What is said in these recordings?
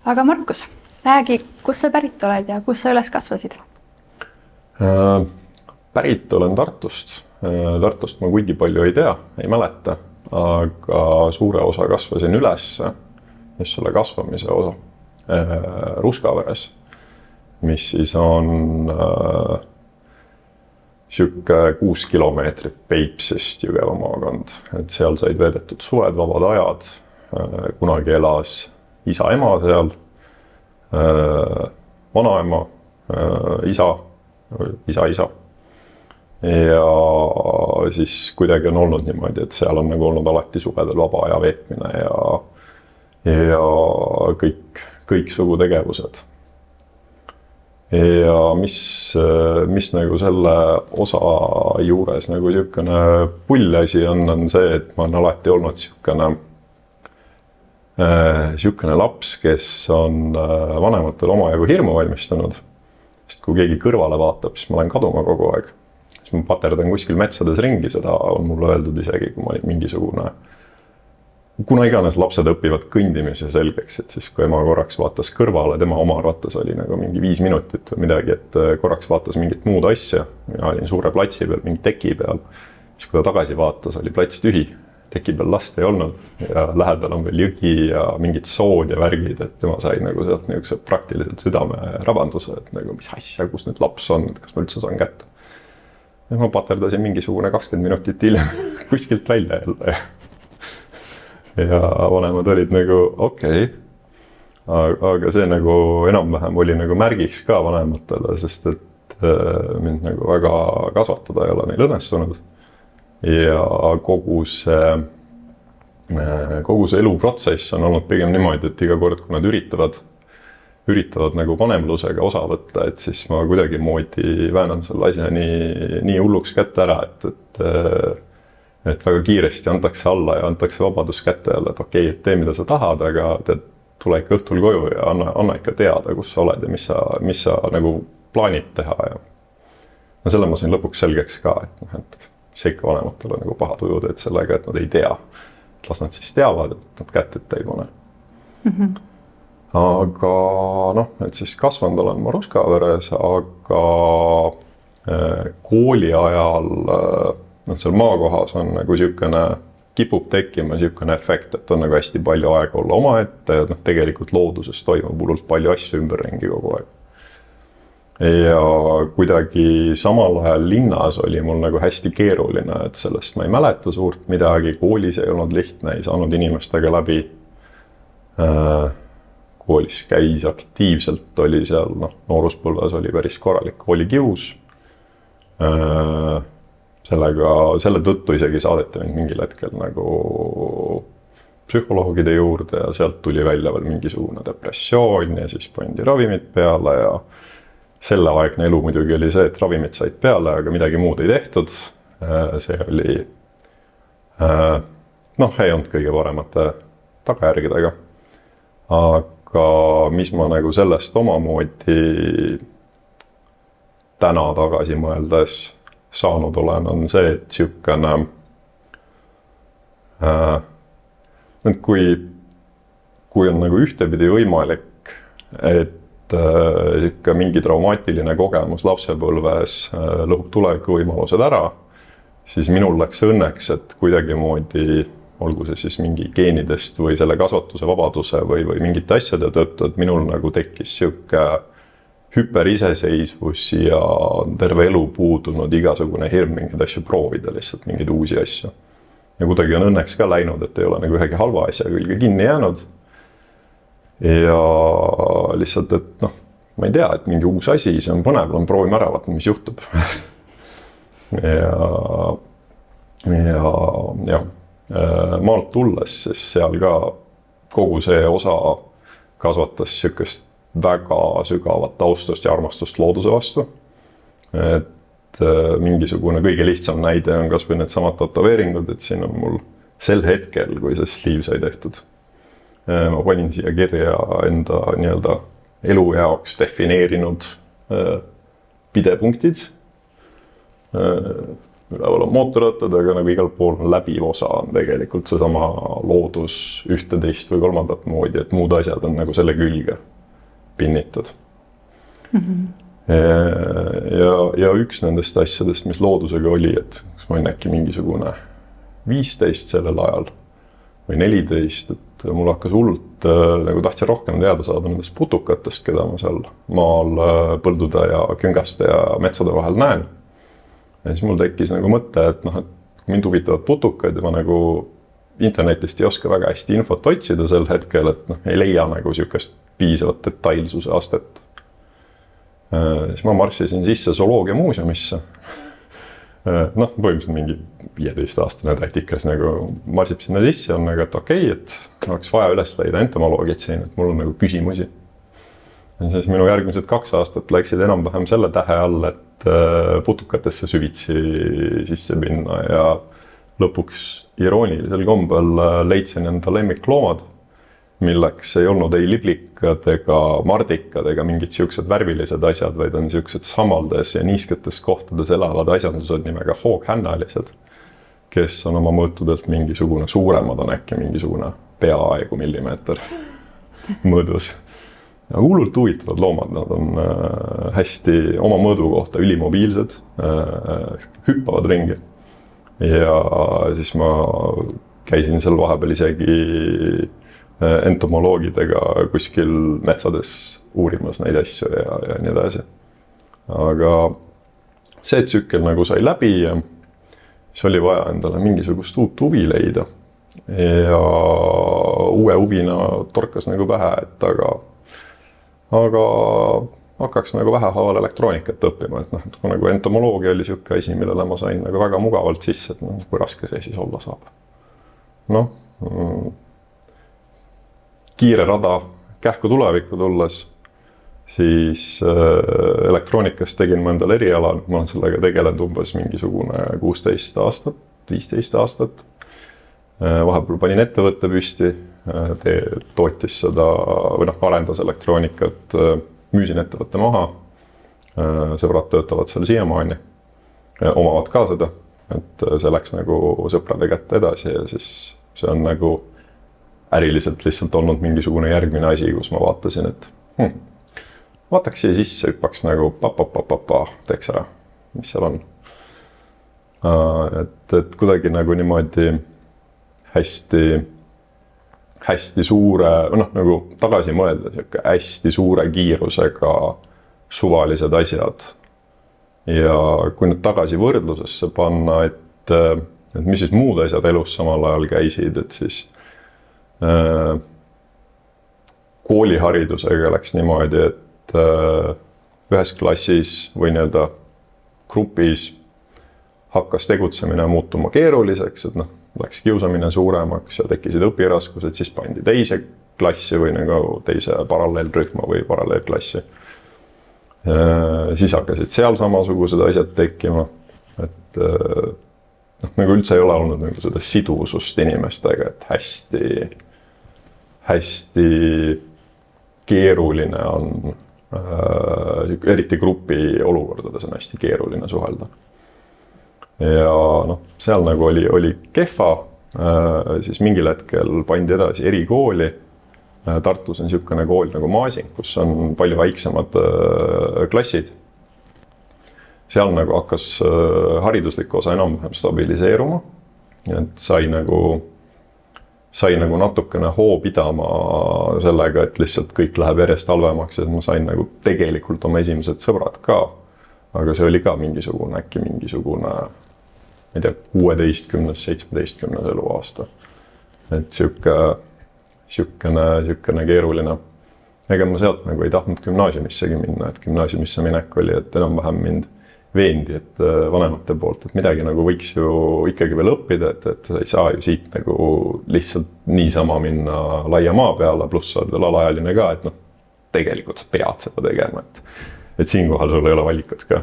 Aga Markus, räägi, kust sa pärit oled ja kus sa üles kasvasid? Pärit olen Tartust. Tartust ma kuigi palju ei tea, ei mäleta, aga suure osa kasvasin üles, just selle kasvamise osa, Ruskaveres, mis siis on siuke 6 kilomeetrit Peipsist Jõgeva maakond. Et seal said veedetud suved, vabad ajad. Kunagi elas isa-ema seal, vanaema, isa. Ja siis kuidagi on olnud niimoodi, et seal on nagu olnud alati suvedel vaba aja veetmine ja kõik sugu tegevused. Ja mis nagu selle osa juures nagu siukene pullasi on see, et ma olen alati olnud siukene laps, kes on vanematel omajagu hirmu valmistanud. Sest kui keegi kõrvale vaatab, siis ma olen kaduma kogu aeg. Siis ma paterdan kuskil metsades ringi, seda on mulle öeldud isegi, kui ma olin mingisugune. Kuna iganes lapsed õpivad kõndimise selgeks, et siis kui ema korraks vaatas kõrvale, tema oma arvates oli nagu mingi 5 minutit või midagi, et korraks vaatas mingit muud asja. Mina olin suure platsi peal, mingi teki peal. Siis kui ta tagasi vaatas, oli plats tühi. Teki peal last ei olnud ja lähedal on veel jõgi ja mingid sood ja värgid, et tema sai nagu sealt niisuguse praktiliselt südame rabanduse, et nagu mis asja, kus nüüd laps on, et kas ma üldse saan kätte. Ja ma paterdasin mingisugune 20 minutit hiljem kuskilt välja jälle. Ja vanemad olid nagu okei. Aga see nagu enam-vähem oli nagu märgiks ka vanematele, sest et mind nagu väga kasvatada ei ole neil õnnestunud. Ja kogu see eluprotsess on olnud pigem niimoodi, et iga kord, kui nad üritavad nagu vanemlusega osa võtta, et siis ma kuidagi moodi väänan selle asja nii hulluks kätte ära, et väga kiiresti antakse alla ja antakse vabadus kätte jälle, et okei, et tee mida sa tahad, aga tule ikka õhtul koju ja anna ikka teada, kus sa oled ja mis sa nagu plaanid teha. Ja selle ma sain lõpuks selgeks ka, et see ikka vanematele nagu paha tuju teed sellega, et nad ei tea. Et las nad siis teavad, et nad kätt ette ei pane. Aga noh, et siis kasvanud olen ma Ruskaveres, aga kooli ajal seal maakohas on nagu siukene, kipub tekkima siukene efekt, et on nagu hästi palju aega olla omaette ja tegelikult looduses toimub hullult palju asju ümberringi kogu aeg. Ja kuidagi samal ajal linnas oli mul nagu hästi keeruline, et sellest ma ei mäleta suurt midagi, koolis ei olnud lihtne, ei saanud inimestega läbi. Koolis käis aktiivselt, oli seal, nooruspõlves oli päris korralik koolikius. Selle tõttu isegi saadeti mind mingil hetkel nagu psühholoogide juurde ja sealt tuli välja veel mingisugune depressioon ja siis pandi ravimid peale ja selle aegne elu muidugi oli see, et ravimid said peale, aga midagi muud ei tehtud. See oli, ei olnud kõige paremate tagajärgedega. Aga mis ma nagu sellest omamoodi täna tagasi mõeldes saanud olen, on see, et siukene, kui on nagu ühtepidi võimalik, et mingi traumaatiline kogemus lapsepõlves lõhub tuleviku võimalused ära, siis minul läks õnneks, et kuidagi moodi, olgu see siis mingi geenidest või selle kasvatuse vabaduse või mingite asjade tõttu, et minul nagu tekkis siuke hüperiseseisvus ja terve elu puudunud igasugune hirm mingeid asju proovida, lihtsalt mingeid uusi asju. Ja kuidagi on õnneks ka läinud, et ei ole nagu ühegi halva asja külge kinni jäänud. Ja lihtsalt, et ma ei tea, et mingi uus asi, see on põnev, proovime ära, vaata, mis juhtub. ja maalt tulles, siis seal ka kogu see osa kasvatas siukest väga sügavat austust ja armastust looduse vastu. Et mingisugune kõige lihtsam näide on kas või need samad tatoveeringud, et siin on mul sel hetkel, kui see sleeve sai tehtud. Ma panin siia kirja enda nii-öelda elu jaoks defineerinud pidepunktid. üleval on mootorrattad, aga nagu igal pool on läbiv osa on tegelikult seesama loodus 11 või 3 moodi, et muud asjad on nagu selle külge pinnitud. Ja üks nendest asjadest, mis loodusega oli, et kas ma olin äkki mingisugune 15 sellel ajal või 14, et mul hakkas hullult, nagu tahtsin rohkem teada saada nendest putukatest, keda ma seal maal põldude ja küngaste ja metsade vahel näen. Ja siis mul tekkis nagu mõte, et noh, et mind huvitavad putukad ja ma nagu internetist ei oska väga hästi infot otsida sel hetkel, et noh, ei leia nagu sihukest piisavat detailsuse astet. Siis ma marssisin sisse zooloogia muuseumisse. Noh, põhimõtteliselt mingi 15-aastane tätikas nagu marsib sinna sisse, on nagu, et okei, et oleks vaja üles leida entomoloogid siin, et mul on nagu küsimusi. Ja siis minu järgmised 2 aastat läksid enam-vähem selle tähe all, et putukatesse süvitsi sisse minna ja lõpuks iroonilisel kombel leidsin enda lemmikloomad, milleks ei olnud ei liblikad ega mardikad ega mingid siuksed värvilised asjad, vaid on siuksed samaldes ja niisketes kohtades elavad asjandused nimega hooghännalised, kes on oma mõõtudelt mingisugune suuremad, on äkki mingisugune peaaegu millimeeter mõõdus. Ja hullult huvitavad loomad, nad on hästi oma mõõdu kohta ülimobiilsed, hüppavad ringi. Ja siis ma käisin seal vahepeal isegi entomoloogidega kuskil metsades uurimas neid asju ja nii edasi. Aga see tsükkel nagu sai läbi ja siis oli vaja endale mingisugust uut huvi leida. Ja uue huvina torkas nagu pähe, et aga hakkaks nagu vähehaaval elektroonikat õppima, et noh, et kui nagu entomoloogia oli siuke asi, millele ma sain nagu väga mugavalt sisse, et noh, kui raske see siis olla saab. Noh, kiire rada kähku tulevikku tulles, siis elektroonikast tegin ma endale eriala, ma olen sellega tegelenud umbes mingisugune 16 aastat, 15 aastat. Vahepeal panin ettevõtte püsti, tootis seda või noh, arendas elektroonikat, müüsin ettevõtte maha, sõbrad töötavad seal siiamaani, omavad ka seda, et see läks nagu sõprade kätte edasi ja siis see on nagu äriliselt lihtsalt olnud mingisugune järgmine asi, kus ma vaatasin, et vaataks siia sisse, hüppaks nagu teeks ära, mis seal on. Et kuidagi nagu niimoodi hästi suure, noh nagu tagasi mõelda, hästi suure kiirusega suvalised asjad. Ja kui nüüd tagasi võrdlusesse panna, et mis siis muud asjad elus samal ajal käisid, et siis kooliharidusega läks niimoodi, et ühes klassis või nii-öelda grupis hakkas tegutsemine muutuma keeruliseks, et noh, läks kiusamine suuremaks ja tekkisid õpiraskused, siis pandi teise klassi või nagu teise paralleelrühma või paralleelklassi. Siis hakkasid seal samasugused asjad tekkima, et nagu üldse ei ole olnud nagu seda sidusust inimestega, et hästi keeruline on, eriti grupi olukordades on hästi keeruline suhelda. Ja noh, seal nagu oli kehva, siis mingil hetkel pandi edasi erikooli. Tartus on niisugune kool nagu Maasing, kus on palju väiksemad klassid. Seal nagu hakkas hariduslik osa enam-vähem stabiliseeruma, et sai nagu natukene hoo pidama sellega, et lihtsalt kõik läheb järjest halvemaks, et ma sain nagu tegelikult oma esimesed sõbrad ka, aga see oli ka mingisugune, ma ei tea, 16-17 eluaasta. Et siukene keeruline. Ega ma sealt nagu ei tahtnud gümnaasiumissegi minna, et gümnaasiumisse minek oli, et enam-vähem mind veendi, et vanemate poolt, et midagi nagu võiks ju ikkagi veel õppida, et ei saa ju siit nagu lihtsalt niisama minna laia maa peale, pluss oled veel alaealine ka, et noh, tegelikult pead seda tegema, et siinkohal sul ei ole valikut ka.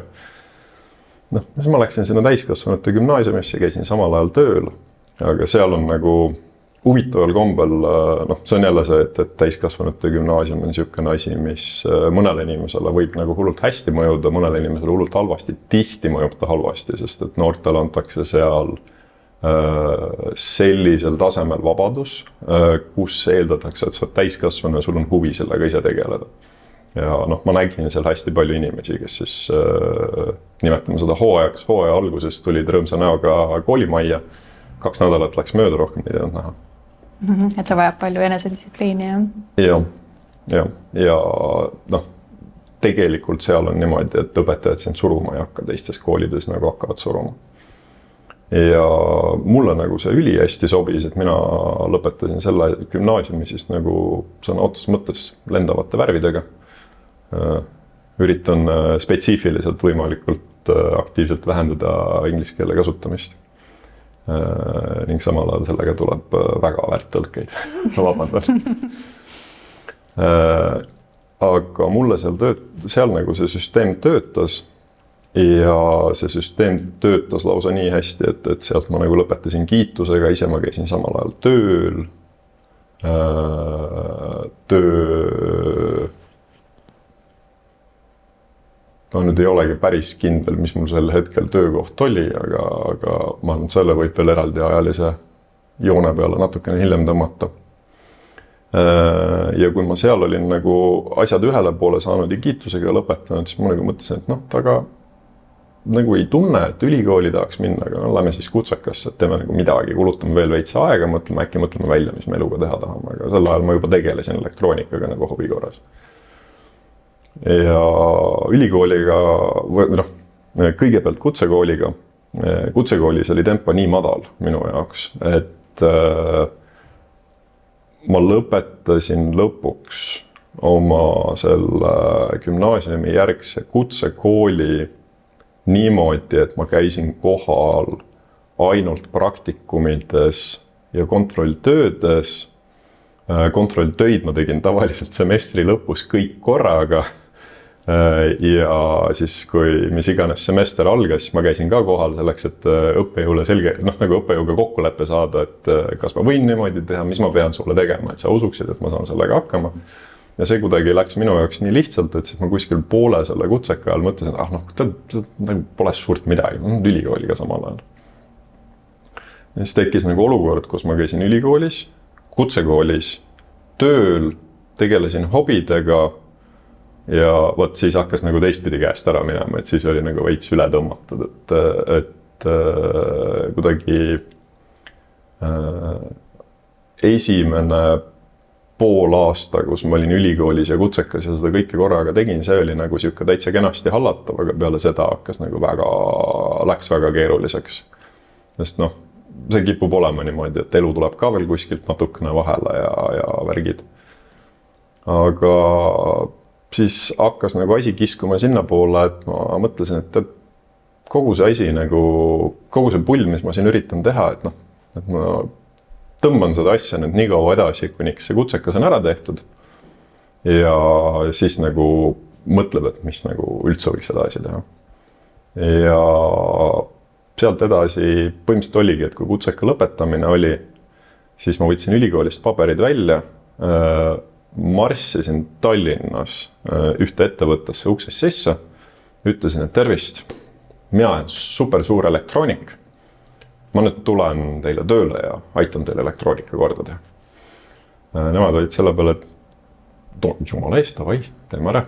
Noh, siis ma läksin sinna täiskasvanute gümnaasiumisse, käisin samal ajal tööl, aga seal on nagu huvitaval kombel, noh, see on jälle see, et täiskasvanute gümnaasium on niisugune asi, mis mõnele inimesele võib nagu hullult hästi mõjuda, mõnele inimesele hullult halvasti, tihti mõjub ta halvasti, sest et noortele antakse seal sellisel tasemel vabadus, kus eeldatakse, et sa oled täiskasvanu ja sul on huvi sellega ise tegeleda. Ja noh, ma nägin seal hästi palju inimesi, kes siis nimetame seda hooajaks, hooaja alguses tulid rõõmsa näoga koolimajja, 2 nädalat läks mööda, rohkem ei teadnud näha. Et see vajab palju enesedistsipliini, jah? Ja noh, tegelikult seal on niimoodi, et õpetajad sind suruma ei hakka, teistes koolides nagu hakkavad suruma. Ja mulle nagu see üli hästi sobis, et mina lõpetasin selle gümnaasiumi siis nagu sõna otseses mõttes lendavate värvidega. Üritan spetsiifiliselt võimalikult aktiivselt vähendada inglise keele kasutamist. Ning samal ajal sellega tuleb väga väärt tõlkeid. Vabandan. Aga mulle seal nagu see süsteem töötas ja see süsteem töötas lausa nii hästi, et sealt ma nagu lõpetasin kiitusega, ise ma käisin samal ajal tööl. No nüüd ei olegi päris kindel, mis mul sel hetkel töökoht oli, aga ma arvan, selle võib veel eraldi ajalise joone peale natukene hiljem tõmmata. Ja kui ma seal olin nagu asjad ühele poole saanud ja kiitusega lõpetanud, siis ma nagu mõtlesin, et noh, aga nagu ei tunne, et ülikooli tahaks minna, aga no, lähme siis kutsekasse, et teeme nagu midagi, kulutame veel veits aega, mõtleme välja, mis me eluga teha tahame, aga sel ajal ma juba tegelesin elektroonikaga nagu hobi korras. Ja ülikooliga, noh, kõigepealt kutsekooliga, kutsekoolis oli tempo nii madal minu jaoks, et ma lõpetasin lõpuks oma selle gümnaasiumi järgse kutsekooli niimoodi, et ma käisin kohal ainult praktikumides ja kontrolltöödes. Kontrolltöid ma tegin tavaliselt semestri lõpus kõik korraga. Ja siis, kui mis iganes semester algas, siis ma käisin ka kohal selleks, et õppejõule selge, noh, nagu õppejõuga kokkuleppe saada, et kas ma võin niimoodi teha, mis ma pean sulle tegema, et sa usuksid, et ma saan sellega hakkama. Ja see kuidagi läks minu jaoks nii lihtsalt, et siis ma kuskil poole selle kutseka ajal mõtlesin, et noh, pole suurt midagi, ülikooliga samal ajal. Ja siis tekkis nagu olukord, kus ma käisin ülikoolis, kutsekoolis, tööl, tegelesin hobidega ja võt siis hakkas nagu teistpidi käest ära minema, et siis oli nagu veits üle tõmmatud, et kuidagi esimene pool aasta, kus ma olin ülikoolis ja kutsekas ja seda kõike korraga tegin, see oli nagu siuke täitsa kenasti hallatav, aga peale seda hakkas nagu läks väga keeruliseks. Sest noh, see kipub olema niimoodi, et elu tuleb ka veel kuskilt natukene vahele ja värgid. Aga siis hakkas nagu asi kiskuma sinna poole, et ma mõtlesin, et kogu see asi nagu, kogu see pull, mis ma siin üritan teha, et ma tõmban seda asja nüüd nii kaua edasi, kuniks see kutsekas on ära tehtud. Ja siis nagu mõtleb, et mis nagu üldse võiks edasi teha. Ja sealt edasi põhimõtteliselt oligi, et kui kutseka lõpetamine oli, siis ma võtsin ülikoolist paberid välja, marssisin Tallinnas ühte ettevõttesse uksest sisse, ütlesin, et tervist, mina olen super suur elektroonik, ma nüüd tulen teile tööle ja aitan teile elektroonika korda teha. Nemad olid selle peale, et jumala eest, davai, teeme ära.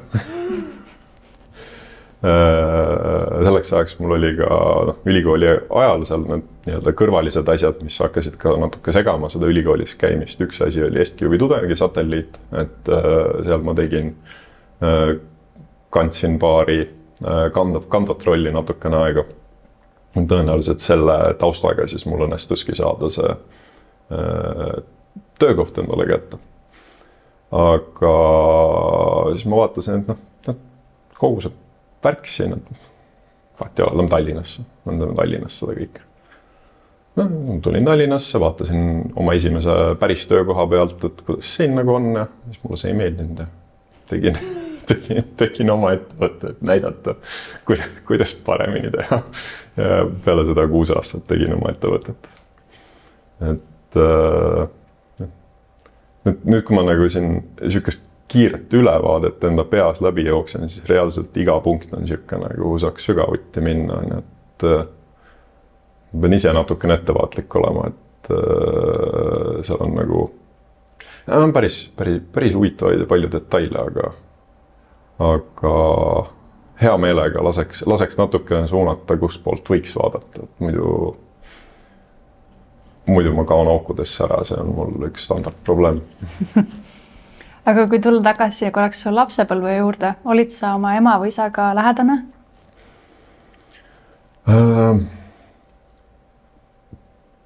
Selleks ajaks mul oli ka ülikooli ajal seal need kõrvalised asjad, mis hakkasid ka natuke segama seda ülikoolis käimist. Üks asi oli EstCube'i tudengi satelliit, et seal ma tegin, kandsin paari kandvat rolli natukene aega. Tõenäoliselt selle taustaga siis mul õnnestuski saada see töökoht endale kätte. Aga siis ma vaatasin, et kogu see värk siin, et lähme Tallinnasse, seda kõike. Tulin Tallinnasse, vaatasin oma esimese päris töökoha pealt, et kuidas siin nagu on ja siis mulle see ei meeldinud ja tegin oma ettevõtte, et näidata, kuidas paremini teha. Ja peale seda 6 aastat tegin oma ettevõtet. Et nüüd, kui ma nagu siin niisugust kiiret ülevaadet enda peas läbi jooksen, siis reaalselt iga punkt on niisugune, kuhu saaks sügavuti minna, nii et ma pean ise natukene ettevaatlik olema, et seal on nagu päris huvitavaid ja palju detaile, aga hea meelega laseks natukene suunata, kus poolt võiks vaadata, et muidu ma kaon aukudesse ära, see on mul üks standard probleem. Aga kui tulla tagasi ja korraks su lapsepõlve juurde, olid sa oma ema või isaga lähedane?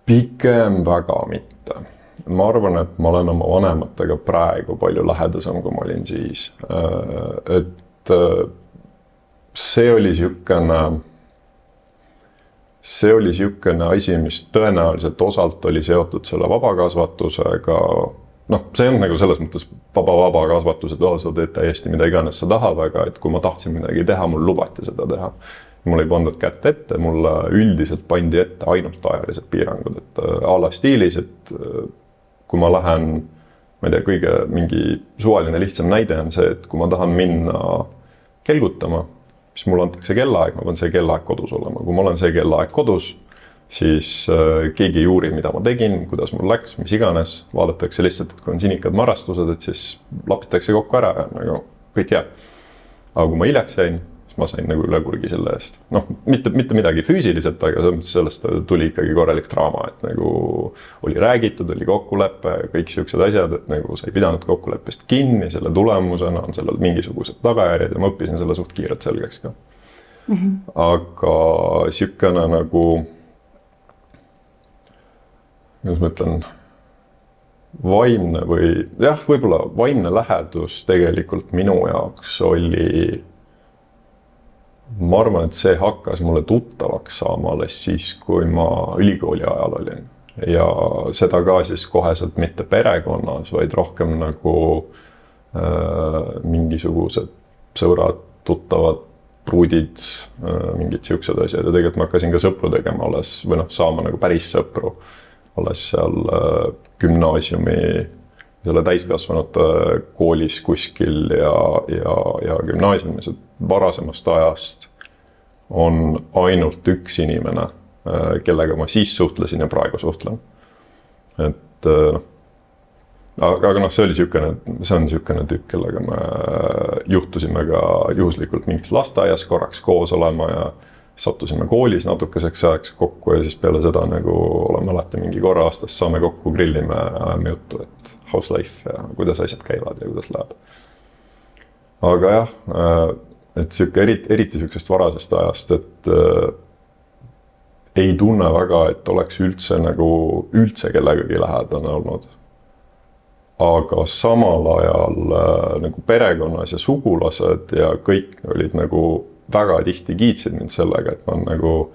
Pigem väga mitte. Ma arvan, et ma olen oma vanematega praegu palju lähedasem, kui ma olin siis. Et see oli niisugune asi, mis tõenäoliselt osalt oli seotud selle vabakasvatusega. Noh, see on nagu selles mõttes vaba kasvatus, et sa teed täiesti mida iganes sa tahad, aga et kui ma tahtsin midagi teha, mul lubati seda teha. Mul ei pandud kätt ette, mulle üldiselt pandi ette ainult ajalised piirangud, et a la stiilis, et kui ma lähen, ma ei tea, mingi suvaline lihtsam näide on see, et kui ma tahan minna kelgutama, siis mulle antakse kellaaeg, ma pean see kellaaeg kodus olema. Kui ma olen see kellaaeg kodus, siis keegi ei uuri, mida ma tegin, kuidas mul läks, mis iganes, vaadatakse lihtsalt, et kui on sinikad marrastused, et siis lapitakse kokku ära ja nagu kõik jääb. Aga kui ma hiljaks jäin, siis ma sain nagu üle kurgi selle eest. Noh, mitte midagi füüsiliselt, aga sellest tuli ikkagi korralik draama, et nagu oli räägitud, oli kokkulepe, kõik siuksed asjad, et nagu sa ei pidanud kokkuleppest kinni, selle tulemusena on sellel mingisugused tagajärjed ja ma õppisin selle suht kiirelt selgeks ka. Aga siukene nagu kuidas ma ütlen, vaimne või jah, võib-olla vaimne lähedus tegelikult minu jaoks oli, ma arvan, et see hakkas mulle tuttavaks saama alles siis, kui ma ülikooli ajal olin. Ja seda ka siis koheselt mitte perekonnas, vaid rohkem nagu mingisugused sõbrad, tuttavad, pruudid, mingid siuksed asjad. Ja tegelikult ma hakkasin ka sõpru tegema alles, või noh, saama nagu päris sõpru. Alles seal gümnaasiumi, selle täiskasvanute koolis kuskil ja gümnaasiumis, et varasemast ajast on ainult üks inimene, kellega ma siis suhtlesin ja praegu suhtlen. Et aga noh, see on niisugune tükk, kellega me juhtusime ka juhuslikult mingis lasteaias korraks koos olema ja sattusime koolis natukeseks ajaks kokku ja siis peale seda nagu oleme alati mingi korra aastas, saame kokku, grillime, ajame juttu, et house life ja kuidas asjad käivad ja kuidas läheb. Aga jah, et eriti niisugusest varasest ajast, et ei tunne väga, et oleks üldse kellegagi lähedane olnud. Aga samal ajal nagu perekonnas ja sugulased ja kõik olid nagu väga tihti kiitsid mind sellega, et ma on nagu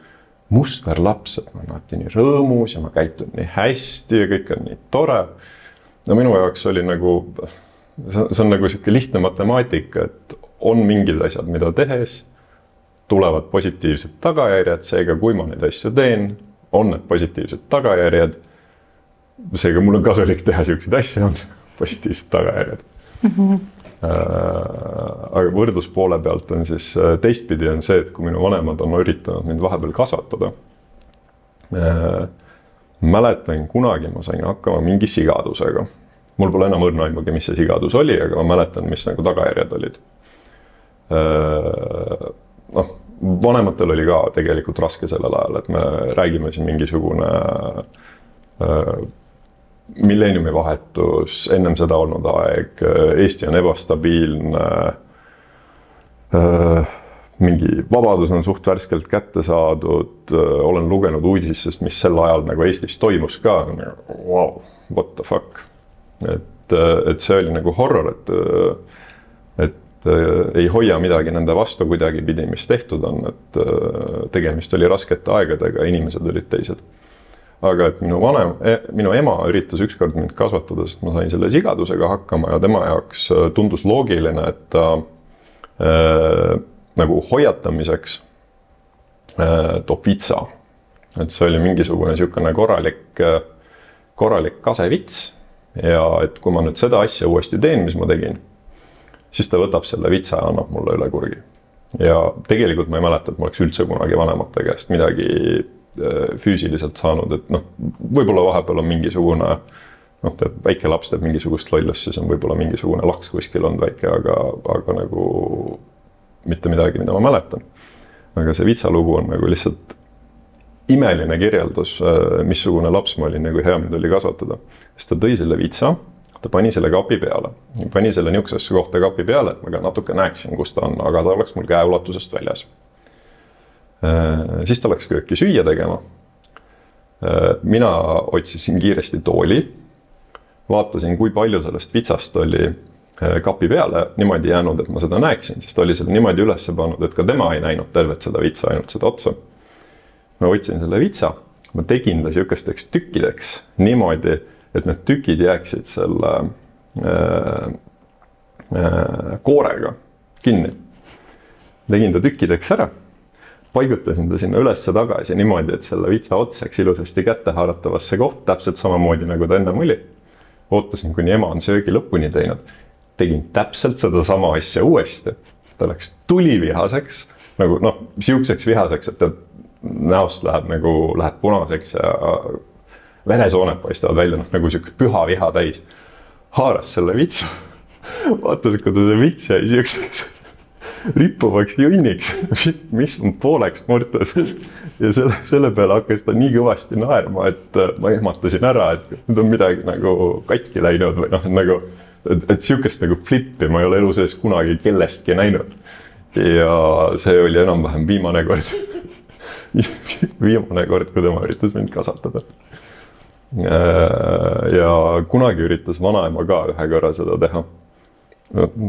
musterlaps, et ma olen alati nii rõõmus ja ma käitun nii hästi ja kõik on nii tore. No minu jaoks oli nagu, see on nagu siuke lihtne matemaatika, et on mingid asjad, mida tehes, tulevad positiivsed tagajärjed, seega kui ma neid asju teen, on need positiivsed tagajärjed, seega mul on kasulik teha siukseid asju, on positiivsed tagajärjed. Aga võrdlus poole pealt on siis teistpidi on see, et kui minu vanemad on üritanud mind vahepeal kasvatada, mäletan kunagi ma sain hakkama mingi sigadusega. Mul pole enam õrna aimugi, mis see sigadus oli, aga ma mäletan, mis nagu tagajärjed olid. Noh, vanematel oli ka tegelikult raske sellel ajal, et me räägime siin mingisugune milleeniumi vahetus, ennem seda olnud aeg, Eesti on ebastabiilne, mingi vabadus on suht värskelt kätte saadud, olen lugenud uudistest, mis sel ajal nagu Eestis toimus ka, wow, what the fuck. Et see oli nagu horror, et ei hoia midagi nende vastu kuidagi pidi, mis tehtud on, et tegemist oli raskete aegadega, inimesed olid teised. Aga et minu ema üritas ükskord mind kasvatada, sest ma sain selle sigadusega hakkama ja tema jaoks tundus loogiline, et ta nagu hoiatamiseks toob vitsa. Et see oli mingisugune niisugune korralik kasevits ja et kui ma nüüd seda asja uuesti teen, mis ma tegin, siis ta võtab selle vitsa ja annab mulle üle kurgi. Ja tegelikult ma ei mäleta, et ma oleks üldse kunagi vanemate käest midagi füüsiliselt saanud, et noh, võib-olla vahepeal on mingisugune, noh, väike laps teeb mingisugust lollust, siis on võib-olla mingisugune laks kuskil on väike, aga nagu mitte midagi, mida ma mäletan. Aga see vitsalugu on nagu lihtsalt imeline kirjeldus, missugune laps ma olin, nagu hea mind oli kasvatada. Sest ta tõi selle vitsa, ta pani selle kapi peale. Pani selle niisugusesse kohta kapi peale, et ma ka natuke näeksin, kus ta on, aga ta oleks mul käeulatusest väljas. Siis ta läks kööki süüa tegema. Mina otsisin kiiresti tooli, vaatasin, kui palju sellest vitsast oli kapi peale niimoodi jäänud, et ma seda näeksin, sest oli seda niimoodi üles pannud, et ka tema ei näinud tervet seda vitsa, ainult seda otsa. Ma võtsin selle vitsa, ma tegin ta siukesteks tükkideks niimoodi, et need tükid jääksid selle koorega kinni. Tegin ta tükkideks ära, paigutasin ta sinna ülesse tagasi niimoodi, et selle vitsa otsaks ilusasti kätte haaratavasse koht, täpselt samamoodi nagu ta ennem oli. Ootasin, kuni ema on söögi lõpuni teinud. Tegin täpselt seda sama asja uuesti. Ta läks tulivihaseks, nagu noh, siukseks vihaseks, et ta näost läheb punaseks ja veresoonet paistavad välja, nagu siuke püha viha täis. Haaras selle vitsa. Vaatas, kuidas see vits jäi siukseks rippuvaks junniks, mis on pooleks murtud. Ja selle peale hakkas ta nii kõvasti naerma, et ma ehmatasin ära, et nüüd on midagi nagu katki läinud või noh, nagu, et siukest nagu flippi ma ei ole elu sees kunagi kellestki näinud. Ja see oli enam-vähem viimane kord, kui tema üritas mind kasvatada. Ja kunagi üritas vanaema ka ühe korra seda teha.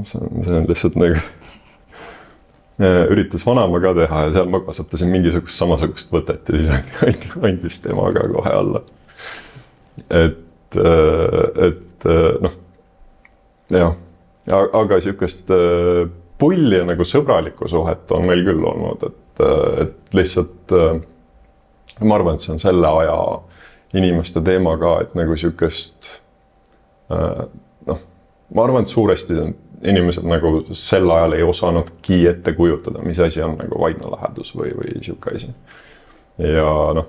See on lihtsalt nagu üritas vanaema ka teha ja seal ma kasvatasin mingisugust samasugust võtet ja siis andis tema ka kohe alla. Et noh, jah, aga siukest pulli ja nagu sõbralikku suhet on meil küll olnud, et lihtsalt ma arvan, et see on selle aja inimeste teema ka, et nagu siukest noh, ma arvan, et suuresti inimesed nagu sel ajal ei osanudki ette kujutada, mis asi on nagu vaimne lähedus või siuke asi. Ja noh,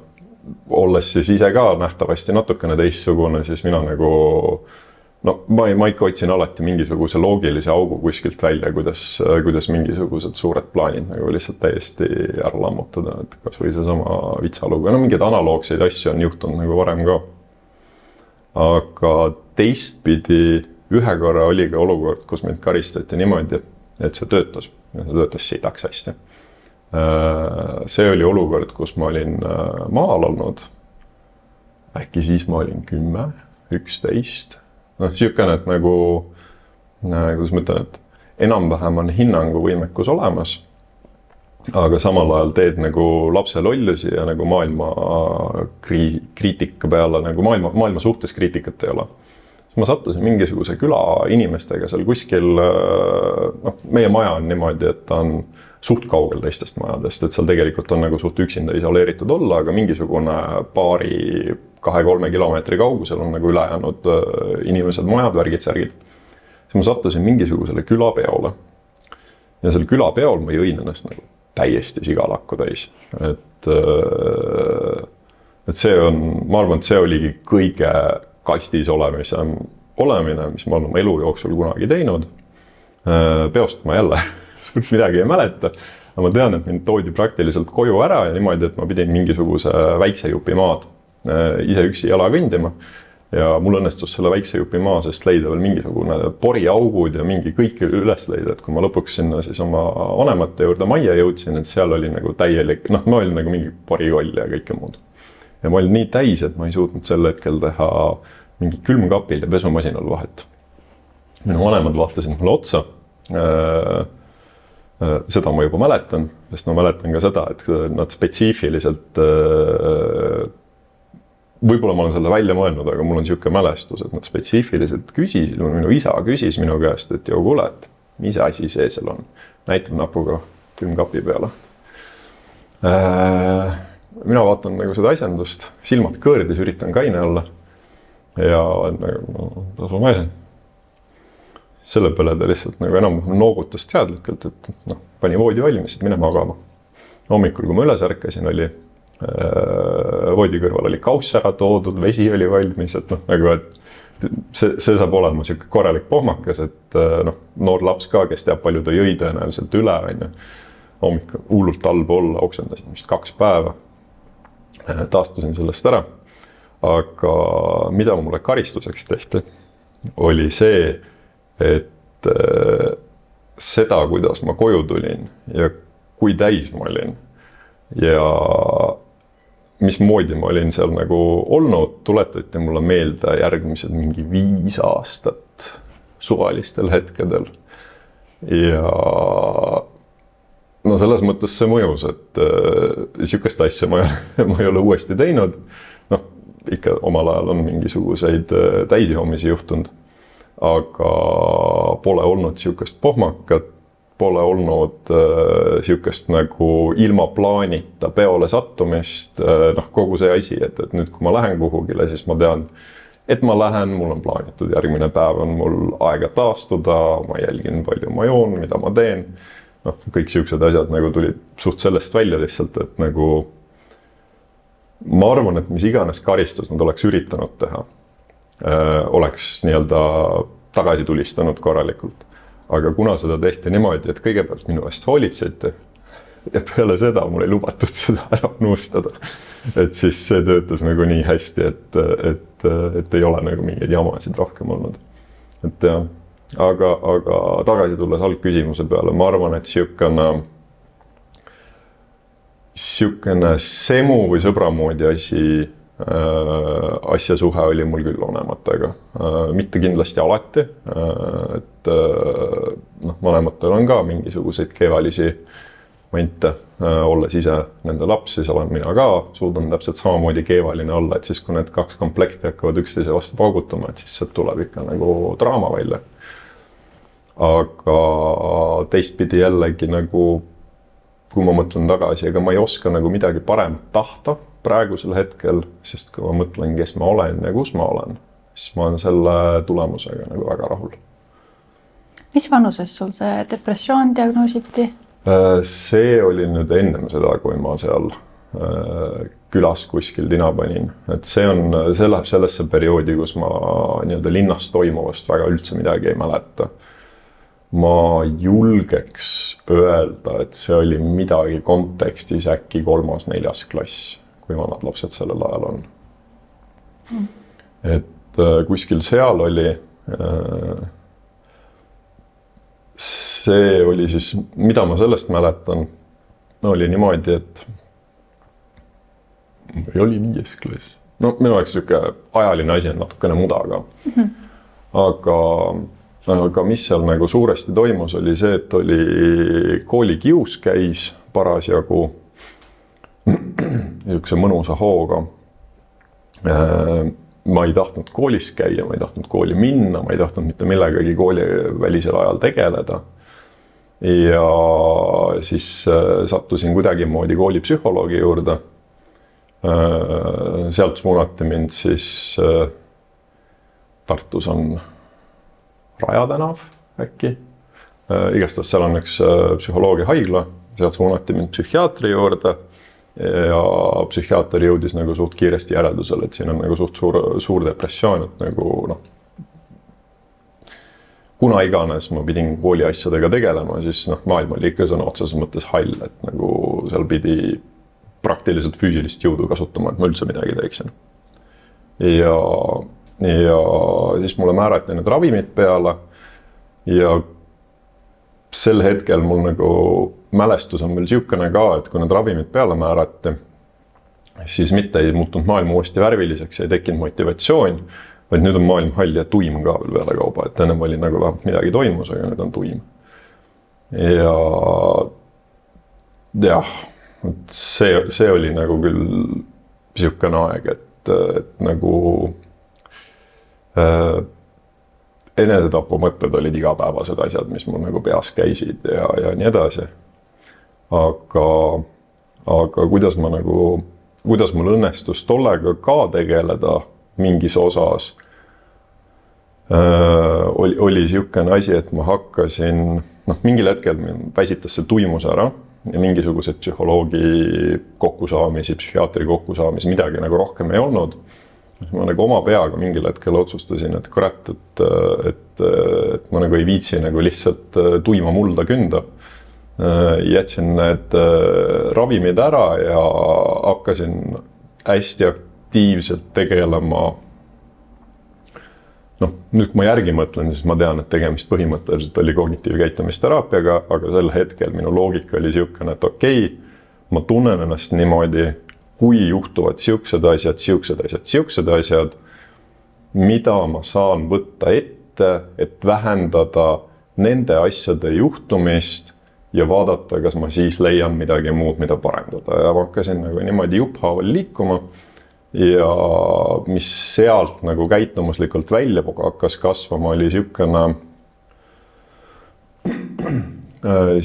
olles siis ise ka nähtavasti natukene teistsugune, siis mina nagu, no ma ikka otsin alati mingisuguse loogilise augu kuskilt välja, kuidas mingisugused suured plaanid nagu lihtsalt täiesti ära lammutada, et kas või see sama vitsalugu. No mingeid analoogseid asju on juhtunud nagu varem ka. Aga teistpidi ühe korra oli ka olukord, kus meid karistati niimoodi, et see töötas. Ja see töötas sitaks hästi. See oli olukord, kus ma olin maal olnud. Äkki siis ma olin 10, 11. No, siukene, et nagu, kuidas ma ütlen, et enam-vähem on hinnanguvõimekus olemas, aga samal ajal teed nagu lapse lollusi ja nagu maailma kriitika peale, nagu maailma suhtes kriitikat ei ole. Ma sattusin mingisuguse küla inimestega seal kuskil, noh, meie maja on niimoodi, et ta on suht kaugel teistest majadest, et seal tegelikult on nagu suht üksinda isoleeritud olla, aga mingisugune 2-3 kilomeetri kaugusel on nagu ülejäänud inimesed, majad, värgid, särgid. Siis ma sattusin mingisugusele külapeole ja seal külapeol ma jõin ennast nagu täiesti sigalakku täis. Et see on, ma arvan, et see oligi kõige kastis olemine, mis ma olen oma elu jooksul kunagi teinud. Peost ma jälle midagi ei mäleta, aga ma tean, et mind toodi praktiliselt koju ära ja niimoodi, et ma pidin mingisuguse väikse jupi maad ise üksi jala kõndima. Ja mul õnnestus selle väikse jupi maa sest leida veel mingisugune poriaugud ja mingi kõik üles leida, et kui ma lõpuks sinna siis oma vanemate juurde majja jõudsin, et seal oli nagu täielik, noh, ma olin nagu mingi porikoll ja kõike muud. Ja ma olin nii täis, et ma ei suutnud sel hetkel teha mingi külmkapil ja pesumasinal vahet. Minu vanemad vaatasid mulle otsa. Seda ma juba mäletan, sest ma mäletan ka seda, et nad spetsiifiliselt, võib-olla ma olen selle välja mõelnud, aga mul on siuke mälestus, et nad spetsiifiliselt küsisid, minu isa küsis minu käest, et joo kuule, et mis asi see seal on. Näitab napuga külmkapi peale. Mina vaatan nagu seda asjandust, silmad kõõrdis, üritan kaine olla. ja nagu tasume ise. Selle peale ta lihtsalt nagu enam noogutas teadlikult, et noh, pani voodi valmis, et mine magama. Hommikul, kui ma üles ärkasin, oli voodi kõrval oli kauss ära toodud, vesi oli valmis, et noh, nagu et see saab olema siuke korralik pohmakas, et noh, noor laps ka, kes teab, palju ta jõi tõenäoliselt üle, on ju. Hommikul hullult halb olla, oksendasin vist 2 päeva. Taastusin sellest ära. Aga mida mulle karistuseks tehti, oli see, et seda, kuidas ma koju tulin ja kui täis ma olin ja mismoodi ma olin seal nagu olnud, tuletati mulle meelde järgmised mingi 5 aastat suvalistel hetkedel. Ja no selles mõttes see mõjus, et sihukest asja ma ei ole uuesti teinud. Noh, ikka omal ajal on mingisuguseid täisjoomisi juhtunud, aga pole olnud sihukest pohmakat, pole olnud sihukest nagu ilma plaanita peole sattumist, noh, kogu see asi, et nüüd kui ma lähen kuhugile, siis ma tean, et ma lähen, mul on plaanitud, järgmine päev on mul aega taastuda, ma jälgin palju ma joon, mida ma teen. Noh, kõik sihukesed asjad nagu tulid suht sellest välja lihtsalt, et nagu ma arvan, et mis iganes karistus nad oleks üritanud teha, oleks nii-öelda tagasi tulistanud korralikult. Aga kuna seda tehti niimoodi, et kõigepealt minu eest hoolitseti ja peale seda mul ei lubatud seda ära unustada, et siis see töötas nagu nii hästi, et ei ole nagu mingeid jamasid rohkem olnud. Et jah, aga tagasi tulles algküsimuse peale, ma arvan, et sihukene semu või sõbra moodi asja suhe oli mul küll vanematega. Mitte kindlasti alati, et noh, vanematel on ka mingisuguseid keevalisi momente, olles ise nende laps, siis olen mina ka, suudan täpselt samamoodi keevaline olla, et siis kui need 2 komplekti hakkavad üksteise vastu paugutama, et siis sealt tuleb ikka nagu draama välja. Aga teistpidi jällegi nagu, kui ma mõtlen tagasi, ega ma ei oska nagu midagi paremat tahta praegusel hetkel, sest kui ma mõtlen, kes ma olen ja kus ma olen, siis ma olen selle tulemusega nagu väga rahul. Mis vanuses sul see depressioon diagnoositi? See oli nüüd ennem seda, kui ma seal külas kuskil tina panin. Et see läheb sellesse perioodi, kus ma nii-öelda linnas toimuvast väga üldse midagi ei mäleta. Ma julgeks öelda, et see oli midagi kontekstis äkki 3.-4. klass, kui vanad lapsed sellel ajal on. Et kuskil seal oli, see oli siis, mida ma sellest mäletan, oli niimoodi, et oli 5. klass. No minu oleks siuke ajaline asi on natukene mudaga. Aga mis seal nagu suuresti toimus, oli see, et oli koolikius käis parasjagu niisuguse mõnusa hooga. Ma ei tahtnud koolis käia, ma ei tahtnud kooli minna, ma ei tahtnud mitte millegagi kooli välisel ajal tegeleda. Ja siis sattusin kuidagimoodi koolipsühholoogi juurde. Sealt suunati mind siis Tartus on Raja tänav äkki. Igastahes seal on üks psühholoogia haigla, sealt suunati mind psühhiaatri juurde ja psühhiaater jõudis nagu suht kiiresti järeldusele, et siin on nagu suht suur depressioon, et nagu noh, kuna iganes ma pidin kooli asjadega tegelema, siis noh, maailm oli ikka sõna otseses mõttes hall, et nagu seal pidi praktiliselt füüsilist jõudu kasutama, et ma üldse midagi teeksin. Ja siis mulle määrati need ravimid peale ja sel hetkel mul nagu mälestus on veel siukene ka, et kui need ravimid peale määrati, siis mitte ei muutunud maailm uuesti värviliseks ja ei tekkinud motivatsioon, vaid nüüd on maailm hall ja tuim ka veel peale kauba, et ennem oli nagu vähemalt midagi toimus, aga nüüd on tuim. Ja jah, see oli nagu küll siukene aeg, et nagu enesetapu mõtted olid igapäevased asjad, mis mul nagu peas käisid ja nii edasi. Aga kuidas mul õnnestus tollega ka tegeleda mingis osas, oli niisugune asi, et ma hakkasin, mingil hetkel väsitas see tuimus ära ja mingisugused psühholoogi kokkusaamisi, psühhiaatri kokkusaamisi, midagi nagu rohkem ei olnud. Ma nagu oma peaga mingil hetkel otsustasin, et kurat, et ma nagu ei viitsi nagu lihtsalt tuima mulda künda. Jätsin need ravimid ära ja hakkasin hästi aktiivselt tegelema. Nüüd kui ma järgi mõtlen, siis ma tean, et tegemist põhimõtteliselt oli kognitiivkäitumisteraapiaga, aga sel hetkel minu loogika oli niisugune, et okei, ma tunnen ennast niimoodi, kui juhtuvad siuksed asjad, mida ma saan võtta ette, et vähendada nende asjade juhtumist ja vaadata, kas ma siis leian midagi muud, mida parendada. Ja ma hakkasin nagu niimoodi jupphaaval liikuma ja mis sealt nagu käitumuslikult välja hakkas kasvama, oli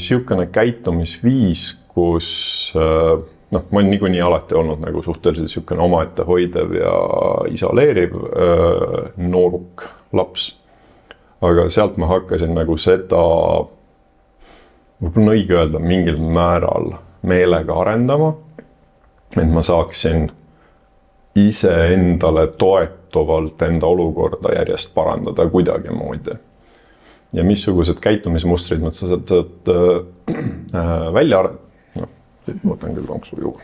siukene käitumisviis, kus ma olen niikuinii alati olnud nagu suhteliselt siukene omaette hoidev ja isoleeriv nooruk laps. Aga sealt ma hakkasin nagu seda, võib-olla on õige öelda, mingil määral meelega arendama, et ma saaksin ise endale toetuvalt enda olukorda järjest parandada kuidagi moodi. Ja missugused käitumismustrid ma saad välja arendada. Võtan küll ronksu juurde.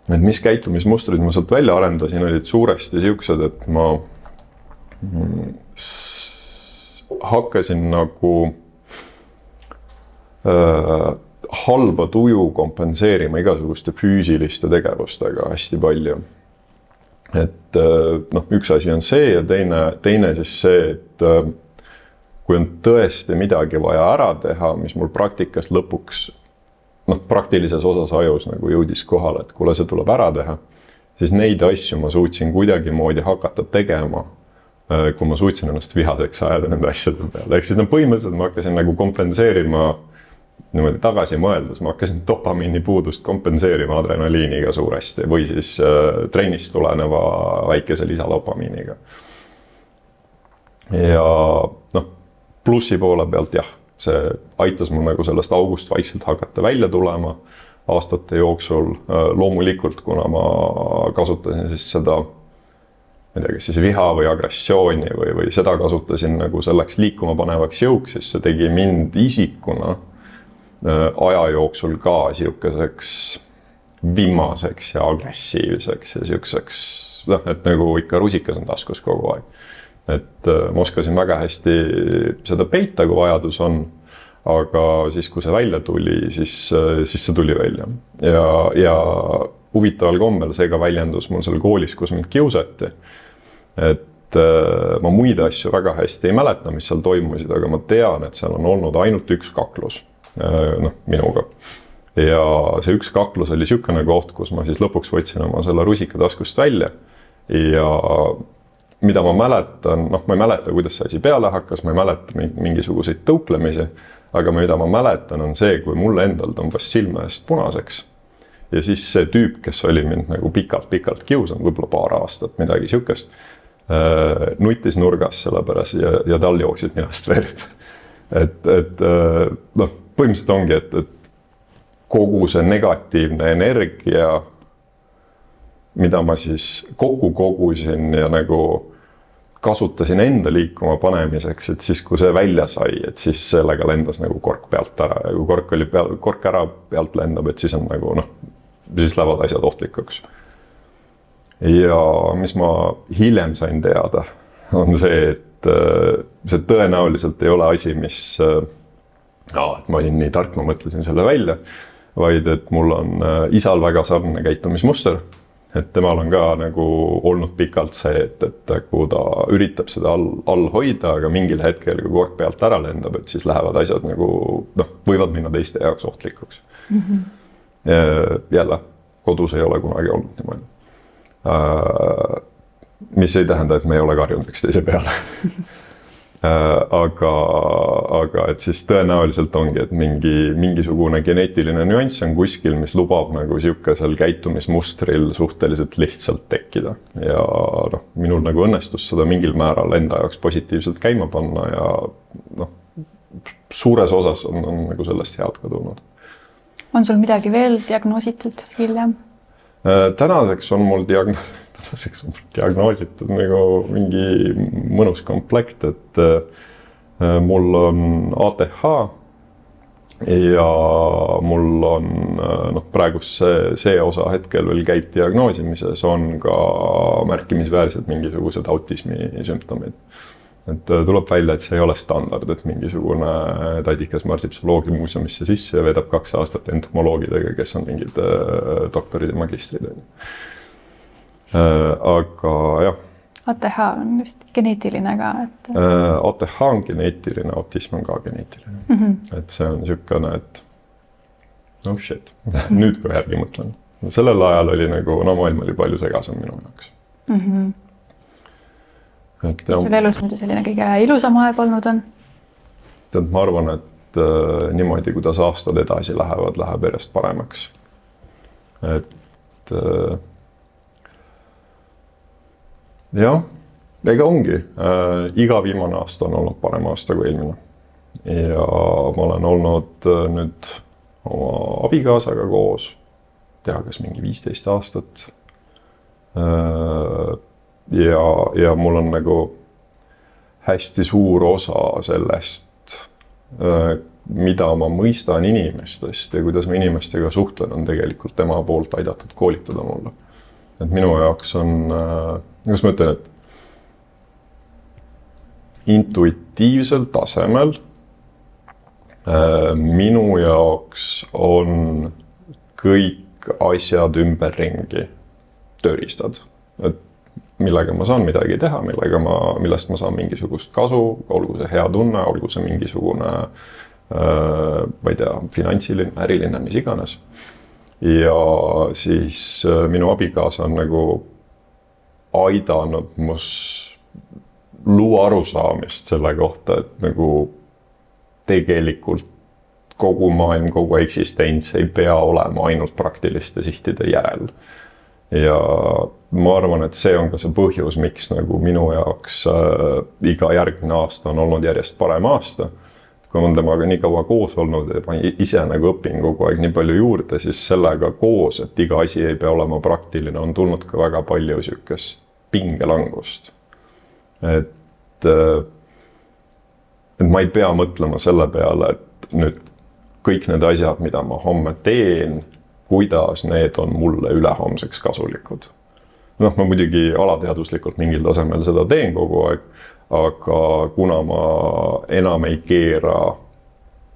Et mis käitumismustrid ma sealt välja arendasin, olid suuresti siuksed, et ma hakkasin nagu halba tuju kompenseerima igasuguste füüsiliste tegevustega hästi palju. Et üks asi on see ja teine siis see, et kui on tõesti midagi vaja ära teha, mis mul praktikas lõpuks, praktilises osas ajus nagu jõudis kohale, et kuule, see tuleb ära teha, siis neid asju ma suutsin kuidagi moodi hakata tegema, kui ma suutsin ennast vihaseks ajada nende asjade peale. Ehk siis põhimõtteliselt ma hakkasin nagu kompenseerima, niimoodi tagasi mõeldes, ma hakkasin dopamiini puudust kompenseerima adrenaliiniga suuresti või siis trennist tuleneva väikese lisadopamiiniga. Ja plussi poole pealt jah, see aitas mul nagu sellest august vaikselt hakata välja tulema aastate jooksul. Loomulikult, kuna ma kasutasin siis seda, ma ei tea, kas siis viha või agressiooni või seda kasutasin nagu selleks liikuma panevaks jõuks, siis see tegi mind isikuna aja jooksul ka siukeseks viimaseks ja agressiivseks ja siukseks, et nagu ikka rusikas on taskus kogu aeg. Et ma oskasin väga hästi seda peita, kui vajadus on, aga siis, kui see välja tuli, siis see tuli välja. Ja huvitaval kombel see ka väljendus mul seal koolis, kus mind kiusati. Et ma muid asju väga hästi ei mäleta, mis seal toimusid, aga ma tean, et seal on olnud ainult üks kaklus minuga. Ja see üks kaklus oli siukene koht, kus ma siis lõpuks võtsin oma selle rusika taskust välja ja mida ma mäletan, ma ei mäleta, kuidas see asi peale hakkas, ma ei mäleta mingisuguseid tõuklemisi, aga mida ma mäletan on see, kui mulle endal tõmbas silme eest punaseks. Ja siis see tüüp, kes oli mind nagu pikalt kiusanud, võib-olla paar aastat, midagi siukest, nutis nurgas selle pärast ja tal jooksid minast verd. Põhimõtteliselt ongi, et kogu see negatiivne energia, mida ma siis kokku kogusin ja nagu kasutasin enda liikuma panemiseks, et siis kui see välja sai, et siis sellega lendas nagu kork pealt ära ja kui kork ära pealt lendab, et siis on nagu siis lähevad asjad ohtlikuks. Ja mis ma hiljem sain teada, on see, et see tõenäoliselt ei ole asi, mis et ma olin nii tark, ma mõtlesin selle välja, vaid et mul on isal väga sarnane käitumismuster. Et temal on ka nagu olnud pikalt see, et kui ta üritab seda all hoida, aga mingil hetkel, kui kork pealt ära lendab, et siis lähevad asjad nagu, võivad minna teiste jaoks ohtlikuks. Jälle, kodus ei ole kunagi olnud niimoodi. Mis ei tähenda, et me ei ole karjunud üksteise peale. aga et siis tõenäoliselt ongi, et mingisugune geneetiline nüanss on kuskil, mis lubab nagu niisugusel käitumismustril suhteliselt lihtsalt tekkida. Ja noh, minul nagu õnnestus seda mingil määral enda jaoks positiivselt käima panna ja noh, suures osas on nagu sellest head ka tulnud. On sul midagi veel diagnoositud hiljem? Tänaseks on mul diagnoositud nagu mingi mõnus komplekt, et mul on ATH ja mul on praegu see osa hetkel veel käib diagnoosimises, on ka märkimisväärselt mingisugused autismi sümptomid. Et tuleb välja, et see ei ole standard, et mingisugune tadikas marsib zooloogia muuseumisse sisse ja veedab 2 aastat entomoloogidega, kes on mingid doktorid ja magistrid. Aga jah. ATH on vist geneetiline ka? ATH on geneetiline, autism on ka geneetiline. Et see on niisugune, et no shit, nüüd kui järgi mõtlen. Sellel ajal oli nagu, maailm oli palju segasem minu jaoks. Mis sul elus muidu selline kõige ilusam aeg olnud on? Ma arvan, et niimoodi, kuidas aastad edasi lähevad, läheb järjest paremaks. Et jah, ega ongi. Iga viimane aasta on olnud parem aasta kui eelmine. Ja ma olen olnud nüüd oma abikaasaga koos, kas mingi 15 aastat. Ja mul on nagu hästi suur osa sellest, mida ma mõistan inimestest ja kuidas ma inimestega suhtlen, on tegelikult tema poolt aidatud koolitada mulle. Et minu jaoks on, kuidas ma ütlen, et intuitiivsel tasemel minu jaoks on kõik asjad ümberringi tööriistad. Et millega ma saan midagi teha, millest ma saan mingisugust kasu, olgu see hea tunne, olgu see mingisugune, ma ei tea, finantsiline, äriline, mis iganes. Ja siis minu abikaasa on nagu aidanud mus luua arusaamist selle kohta, et nagu tegelikult kogu maailm, kogu eksistents ei pea olema ainult praktiliste sihtide järel. Ja ma arvan, et see on ka see põhjus, miks nagu minu jaoks iga järgmine aasta on olnud järjest parem aasta. Kui on temaga nii kaua koos olnud ja ma ise nagu õpin kogu aeg nii palju juurde, siis sellega koos, et iga asi ei pea olema praktiline, on tulnud ka väga palju niisugust pingelangust. Et ma ei pea mõtlema selle peale, et nüüd kõik need asjad, mida ma homme teen, kuidas need on mulle ülehomseks kasulikud. Ma muidugi alateaduslikult mingil tasemel seda teen kogu aeg, aga kuna ma enam ei keera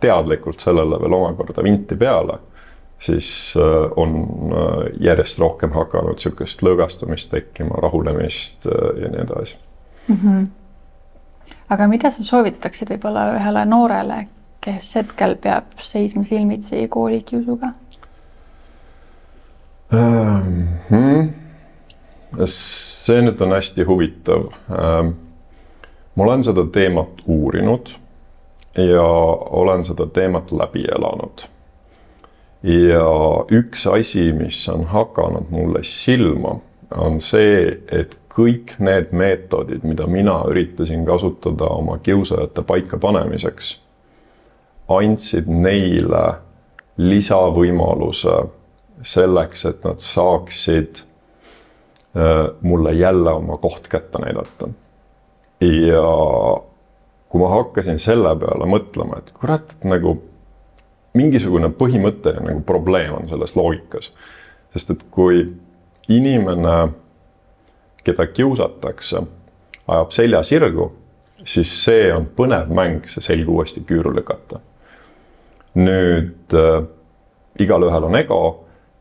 teadlikult sellele veel omakorda vinti peale, siis on järjest rohkem hakanud niisugust lõõgastumist tekkima, rahulemist ja nii edasi. Aga mida sa soovitaksid võib-olla ühele noorele, kes hetkel peab seisma silmitsi koolikiusuga? See nüüd on hästi huvitav. Ma olen seda teemat uurinud ja olen seda teemat läbi elanud. Ja üks asi, mis on hakanud mulle silma, on see, et kõik need meetodid, mida mina üritasin kasutada oma kiusajate paika panemiseks, andsid neile lisavõimaluse selleks, et nad saaksid mulle jälle oma koht kätte näidata. Ja kui ma hakkasin selle peale mõtlema, et kurat, et nagu mingisugune põhimõtteline nagu probleem on selles loogikas. Sest et kui inimene, keda kiusatakse, ajab selja sirgu, siis see on põnev mäng see selg uuesti küüru lükata. Nüüd igal ühel on ego.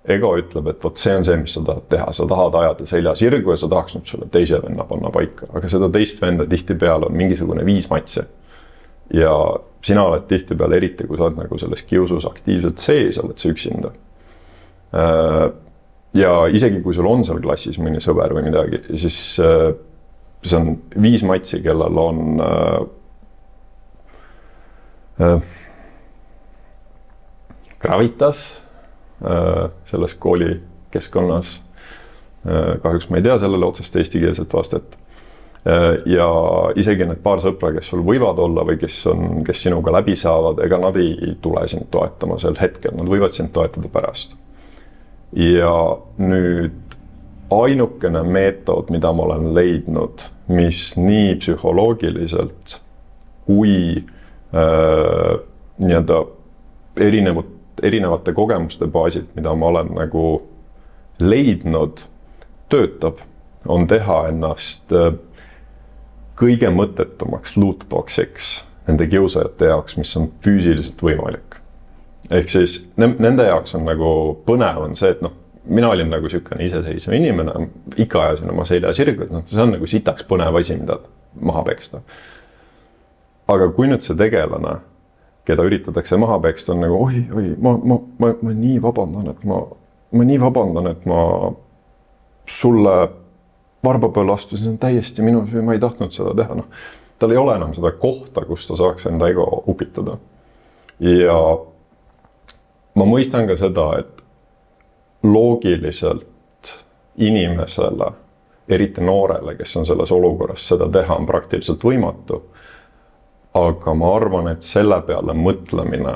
Ego ütleb, et vot see on see, mis sa tahad teha. Sa tahad ajada selja sirgu ja sa tahaks nüüd selle teise venna panna paika. Aga seda teist venda tihtipeale on mingisugune 5 matse. Ja sina oled tihtipeale, eriti kui sa oled nagu selles kiusus aktiivselt sees, oled sa üksinda. Ja isegi kui sul on seal klassis mõni sõber või midagi, siis see on 5 matsi, kellel on Gravitas selles koolikeskkonnas. Kahjuks ma ei tea sellele otsest eestikeelset vastet. Ja isegi need paar sõpra, kes sul võivad olla või kes sinuga läbi saavad, ega nad ei tule sind toetama sel hetkel, nad võivad sind toetada pärast. Ja nüüd ainukene meetod, mida ma olen leidnud, mis nii psühholoogiliselt kui nii-öelda erinevate kogemuste baasilt, mida ma olen nagu leidnud, töötab, on teha ennast kõige mõttetumaks lootboxiks nende kiusajate jaoks, mis on füüsiliselt võimalik. Ehk siis nende jaoks on nagu põnev on see, et mina olin nagu sükene iseseisev inimene, ikka ajasin oma selja sirgu, et see on nagu sitaks põnev asi, mida maha peksta. Aga kui nüüd see tegelane, keda üritatakse maha peksta, on nagu ma nii vabandan, et ma sulle varba peal astusin, on täiesti minu süü, ma ei tahtnud seda teha. Tal ei ole enam seda kohta, kus ta saaks enda ego upitada. Ja ma mõistan ka seda, et loogiliselt inimesele, eriti noorele, kes on selles olukorras, seda teha on praktiliselt võimatu. Aga ma arvan, et selle peale mõtlemine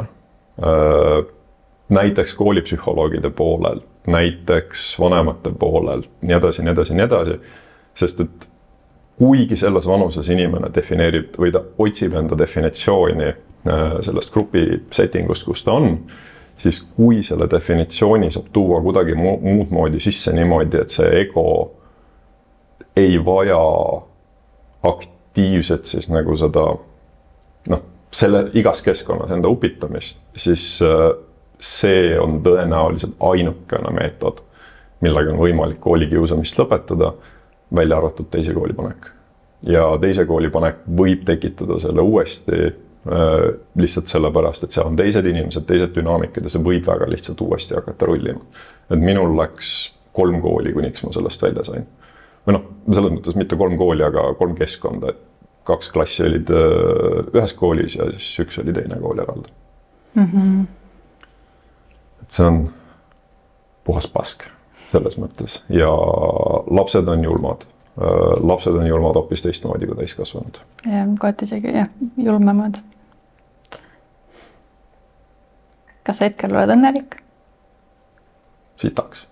näiteks koolipsühholoogide poolelt, näiteks vanemate poolelt, nii edasi. Sest et kuigi selles vanuses inimene defineerib või ta otsib enda definitsiooni sellest grupi settingust, kus ta on, siis kui selle definitsiooni saab tuua kuidagi muud moodi sisse niimoodi, et see ego ei vaja aktiivset siis nagu seda selle igas keskkonnas enda upitamist, siis see on tõenäoliselt ainukene meetod, millega on võimalik koolikiusamist lõpetada, välja arvatud teise koolipanek. Ja teise koolipanek võib tekitada selle uuesti lihtsalt sellepärast, et seal on teised inimesed, teised dünaamikad ja see võib väga lihtsalt uuesti hakata rullima. Et minul läks 3 kooli, kuniks ma sellest välja sain. Või selles mõttes mitte 3 kooli, aga 3 keskkonda, et 2 klassi olid ühes koolis ja siis 1 oli teine kool eraldi. Et see on puhas pask selles mõttes ja lapsed on julmad. Lapsed on julmad hoopis teistmoodi kui täiskasvanud. Ja kohati isegi julmemad. Kas sa hetkel oled õnnelik? Sitaks.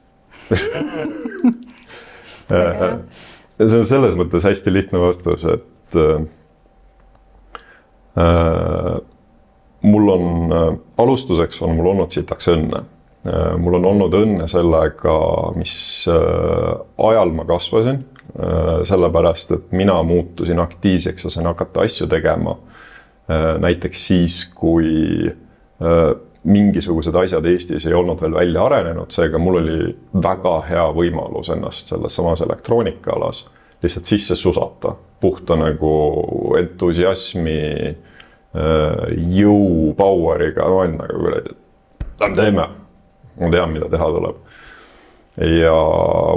See on selles mõttes hästi lihtne vastus, et mul on, alustuseks on mul olnud sitaks õnne. Mul on olnud õnne sellega, mis ajal ma kasvasin, sellepärast, et mina muutusin aktiivseks ja sain hakata asju tegema. Näiteks siis, kui mingisugused asjad Eestis ei olnud veel välja arenenud, seega mul oli väga hea võimalus ennast selles samas elektroonikaalas lihtsalt sisse susata, puhta nagu entusiasmi, jõu, poweriga, lähme teeme, ma tean, mida teha tuleb. Ja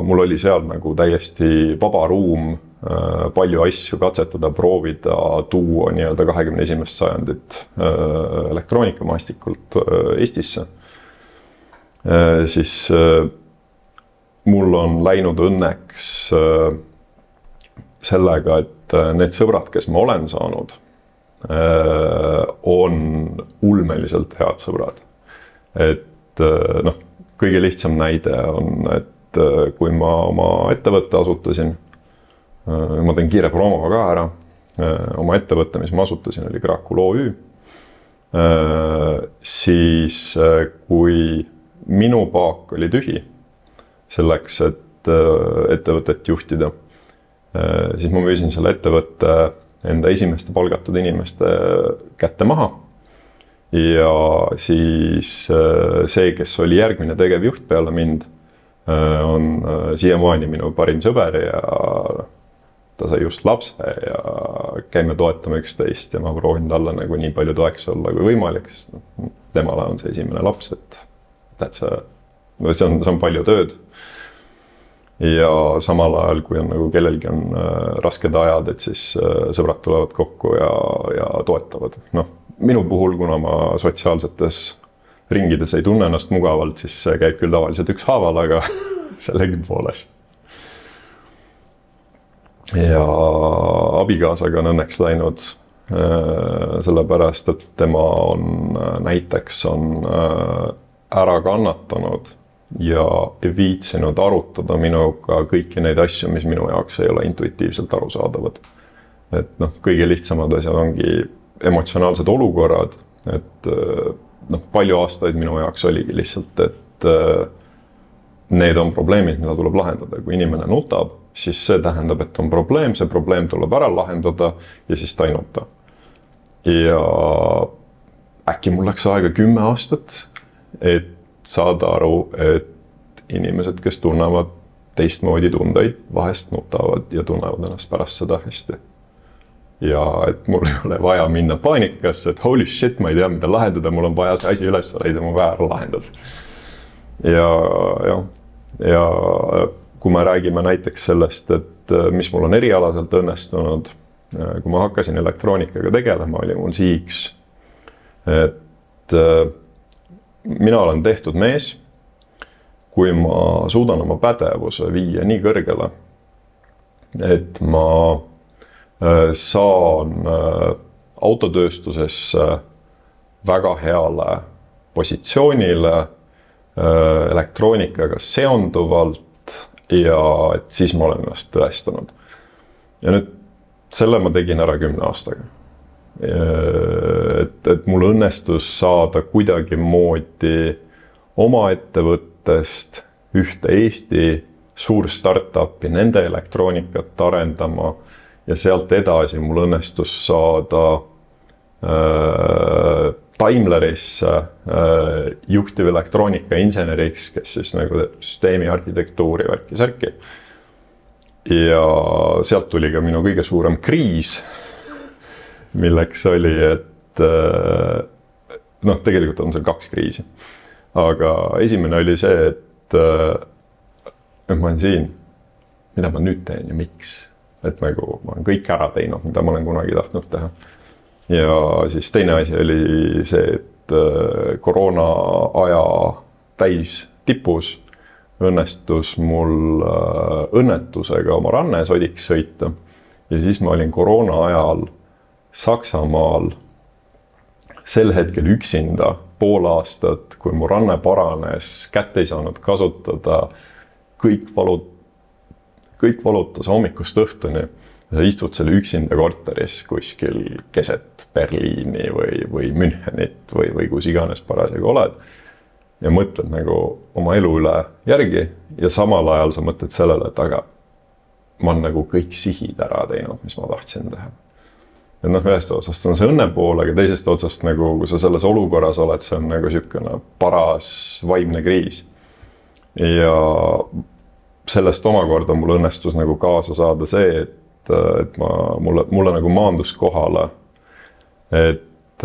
mul oli seal nagu täiesti vaba ruum, palju asju katsetada, proovida, tuua nii-öelda 21. sajandit elektroonikamaastikult Eestisse. Siis mul on läinud õnneks sellega, et need sõbrad, kes ma olen saanud, on ulmeliselt head sõbrad. Et kõige lihtsam näide on, et kui ma oma ettevõtte asutasin, ma teen kiire promo ka ära, oma ettevõtte, mis ma asutasin, oli Krakul OÜ, siis kui minu paak oli tühi selleks, et ettevõtet juhtida, siis ma müüsin selle ettevõtte enda esimeste palgatud inimeste kätte maha. Ja siis see, kes oli järgmine tegevjuht peale mind, on siiamaani minu parim sõber ja ta sai just lapse ja käime toetama üksteist ja ma proovin talle nagu nii palju toeks olla kui võimalik, sest temale on see esimene laps, et see on palju tööd. Ja samal ajal, kui on nagu kellelgi on rasked ajad, et siis sõbrad tulevad kokku ja toetavad. minu puhul, kuna ma sotsiaalsetes ringides ei tunne ennast mugavalt, siis see käib küll tavaliselt ükshaaval, aga sellegipoolest. Ja abikaasaga on õnneks läinud sellepärast, et tema on näiteks ära kannatanud ja viitsinud arutada minuga kõiki neid asju, mis minu jaoks ei ole intuitiivselt arusaadavad. Et kõige lihtsamad asjad ongi emotsionaalsed olukorrad, et palju aastaid minu jaoks oligi lihtsalt, et need on probleemid, mida tuleb lahendada. Kui inimene nutab, siis see tähendab, et on probleem, see probleem tuleb ära lahendada ja siis ta ei nuta. Ja äkki mul läks aega 10 aastat, et saada aru, et inimesed, kes tunnevad teistmoodi tundeid, vahest nutavad ja tunnevad ennast pärast seda hästi. Ja et mul ei ole vaja minna paanikasse, et holy shit, ma ei tea, mida lahendada, mul on vaja see asi üles leida, ma vaja ära lahendada. Ja kui me räägime näiteks sellest, et mis mul on erialaselt õnnestunud, kui ma hakkasin elektroonikaga tegelema, oli mul sihiks, et mina olen tehtud mees, kui ma suudan oma pädevuse viia nii kõrgele, et ma saan autotööstusesse väga heale positsioonile elektroonikaga seonduvalt ja et siis ma olen ennast tõestanud. Ja nüüd selle ma tegin ära 10 aastaga. Et mul õnnestus saada kuidagi moodi oma ettevõttest ühte Eesti suur startupi nende elektroonikat arendama ja sealt edasi mul õnnestus saada Daimlerisse juhtiv elektroonika inseneriks, kes siis nagu süsteemi arhitektuuri värki särki. Ja sealt tuli ka minu kõige suurem kriis, milleks oli, et tegelikult on seal 2 kriisi. Aga esimene oli see, et ma olen siin, mida ma nüüd teen ja miks. Et nagu ma olen kõik ära teinud, mida ma olen kunagi tahtnud teha. Ja siis teine asi oli see, et koroona aja täis tipus õnnestus mul õnnetusega oma ranne sodiks sõita. Ja siis ma olin koroona ajal Saksamaal sel hetkel üksinda pool aastat, kui mu ranne paranes, kätt ei saanud kasutada, kõik valutas hommikust õhtuni. Sa istud selle üksinda korteris kuskil keset Berliini või Münchenit või kus iganes parasjagu oled. Ja mõtled nagu oma elu üle järgi ja samal ajal sa mõtled sellele, et aga ma olen nagu kõik sihid ära teinud, mis ma tahtsin teha. Ja ühest otsast on see õnne pool, aga teisest otsast nagu, kui sa selles olukorras oled, see on nagu sükene paras vaimne kriis. Ja sellest omakorda mul õnnestus nagu kaasa saada see, et mulle nagu maandus kohale, et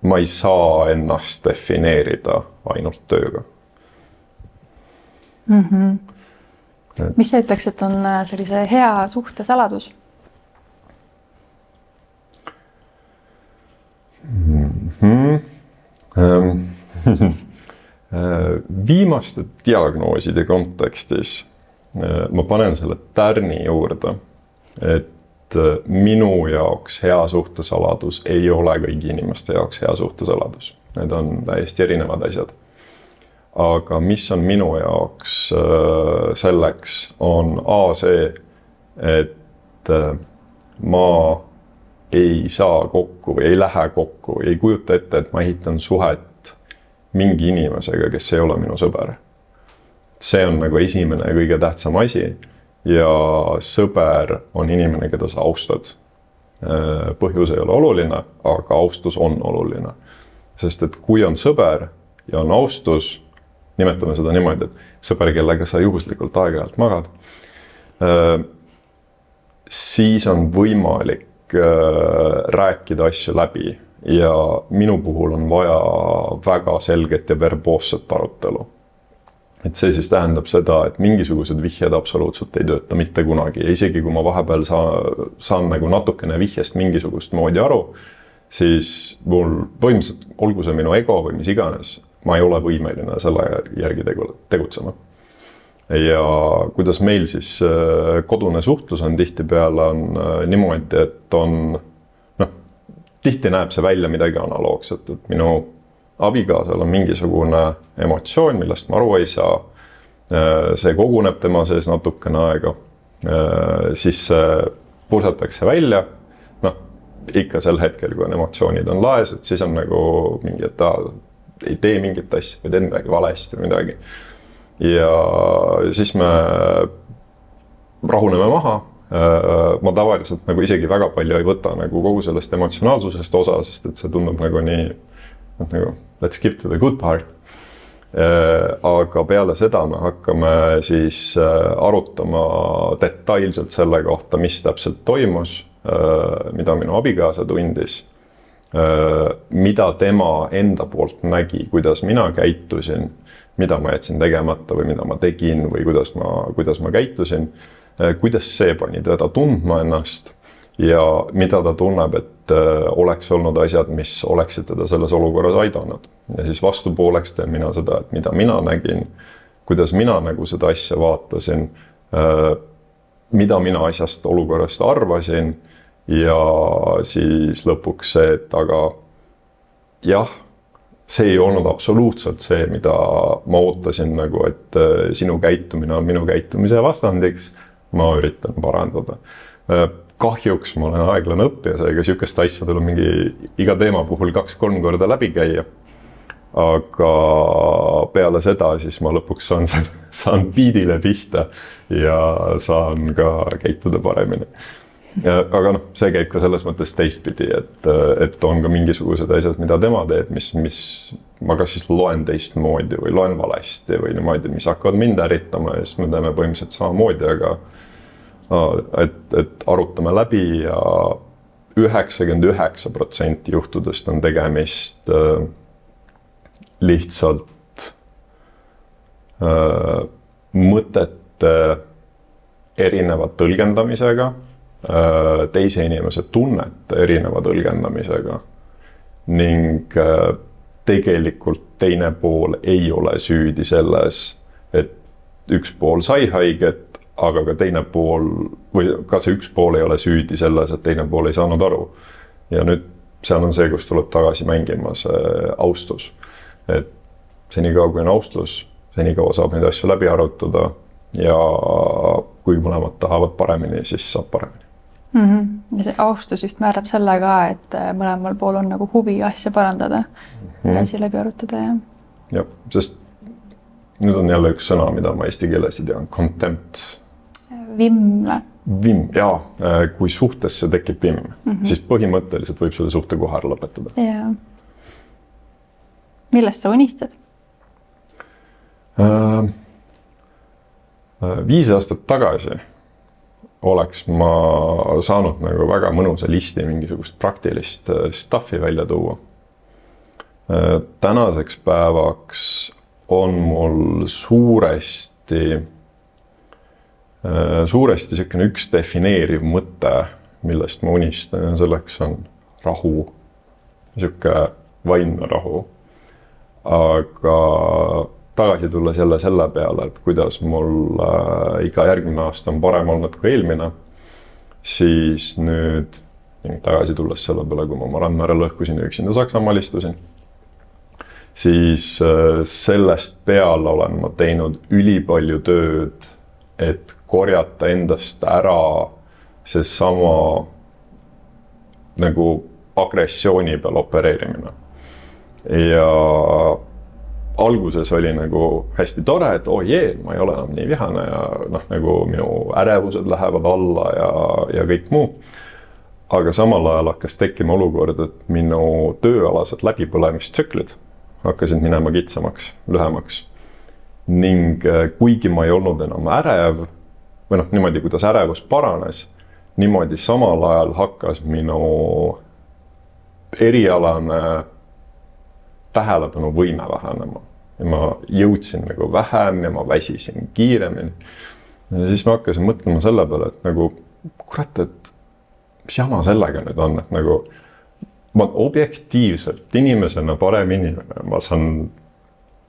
ma ei saa ennast defineerida ainult tööga. Mis sa ütleks, et on sellise hea suhte saladus? Viimaste diagnooside kontekstis ma panen selle tärni juurde, et minu jaoks hea suhtesaladus ei ole kõigi inimeste jaoks hea suhtesaladus. Need on täiesti erinevad asjad. Aga mis on minu jaoks selleks on see, et ma ei saa kokku või ei lähe kokku, ei kujuta ette, et ma ehitan suhet mingi inimesega, kes ei ole minu sõber. See on nagu esimene ja kõige tähtsam asi ja sõber on inimene, keda sa austad. Põhjus ei ole oluline, aga austus on oluline. Sest et kui on sõber ja on austus, nimetame seda niimoodi, et sõber, kellega sa juhuslikult aeg-ajalt magad, siis on võimalik rääkida asju läbi ja minu puhul on vaja väga selget ja verboosset arutelu. Et see siis tähendab seda, et mingisugused vihjed absoluutselt ei tööta mitte kunagi. Ja isegi kui ma vahepeal saan nagu natukene vihjest mingisugust moodi aru, siis mul põhimõtteliselt, olgu see minu ego või mis iganes, ma ei ole võimeline selle järgi tegutsema. Ja kuidas meil siis kodune suhtlus on tihtipeale on niimoodi, et on, tihti näeb see välja midagi analoogset, et minu abikaasal on mingisugune emotsioon, millest ma aru ei saa. See koguneb tema sees natukene aega, siis pursatakse välja, ikka sel hetkel, kui on emotsioonid on laes, et siis on nagu mingi, et ta ei tee mingit asja või teed midagi valesti või midagi. Ja siis me rahuneme maha. Ma tavaliselt nagu isegi väga palju ei võta nagu kogu sellest emotsionaalsusest osa, sest et see tundub nagu nii, nagu let's skip to the good part. Aga peale seda me hakkame siis arutama detailselt selle kohta, mis täpselt toimus, mida minu abikaasa tundis, mida tema enda poolt nägi, kuidas mina käitusin, mida ma jätsin tegemata või mida ma tegin või kuidas ma käitusin, kuidas see pani teda tundma ennast ja mida ta tunneb, et oleks olnud asjad, mis oleksid teda selles olukorras aidanud. Ja siis vastupooleks teen mina seda, et mida mina nägin, kuidas mina nagu seda asja vaatasin, mida mina asjast olukorrast arvasin ja siis lõpuks see, et aga jah, see ei olnud absoluutselt see, mida ma ootasin nagu, et sinu käitumine on minu käitumise vastandiks, ma üritan parandada. Kahjuks ma olen aeglane õppija, seega sihukest asja tuleb mingi iga teema puhul 2-3 korda läbi käia. Aga peale seda siis ma lõpuks saan biidile pihta ja saan ka käituda paremini. Aga see käib ka selles mõttes teistpidi, et on ka mingisugused asjad, mida tema teeb, mis ma kas siis loen teistmoodi või loen valesti või niimoodi, mis hakkavad mind ärritama ja siis me teeme põhimõtteliselt samamoodi, aga et arutame läbi ja 99% juhtudest on tegemist lihtsalt mõtete erineva tõlgendamisega, teise inimese tunnete erineva tõlgendamisega ning tegelikult teine pool ei ole süüdi selles, et üks pool sai haiget, aga ka teine pool või ka see üks pool ei ole süüdi selles, et teine pool ei saanud aru. Ja nüüd seal on see, kus tuleb tagasi mängima see austus. Et senikaua kui on austus, senikaua saab neid asju läbi arutada ja kui mõlemad tahavad paremini, siis saab paremini. Ja see austus just määrab selle ka, et mõlemal pool on nagu huvi asja parandada ja asja läbi arutada. Ja, sest nüüd on jälle üks sõna, mida ma eesti keeles ei tea, contempt. Vimm. Vimm, jaa. Kui suhtesse tekib vimm, siis põhimõtteliselt võib selle suhte kohe ära lõpetada. Ja. Millest sa unistad? 5 aastat tagasi oleks ma saanud nagu väga mõnusa listi mingisugust praktilist stuffi välja tuua. Tänaseks päevaks on mul suuresti selline üks defineeriv mõte, millest ma unistan ja selleks on rahu, selline vaimne rahu. Aga tagasi tulles jälle selle peale, et kuidas mul iga järgmine aasta on parem olnud kui eelmine, siis nüüd tagasi tulles selle peale, kui ma Randmäärel lõhkusin ja üksinda Saksamaal istusin, siis sellest peale olen ma teinud ülipalju tööd, et korjata endast ära see sama nagu agressiooni peal opereerimine. Ja alguses oli nagu hästi tore, et ma ei ole enam nii vihane ja nagu minu ärevused lähevad alla ja kõik muu. Aga samal ajal hakkas tekkima olukord, et minu tööalased läbipõlemistsüklid hakkasid minema kitsamaks, lühemaks. Ning kuigi ma ei olnud enam ärev, või niimoodi, kuidas ärevus paranes, niimoodi samal ajal hakkas minu erialane tähelepanu võime vähenema. Ja ma jõudsin nagu vähem ja ma väsisin kiiremini. Ja siis ma hakkasin mõtlema selle peale, et nagu, kurat, et mis jama sellega nüüd on, et nagu ma objektiivselt inimesena parem inimene, ma saan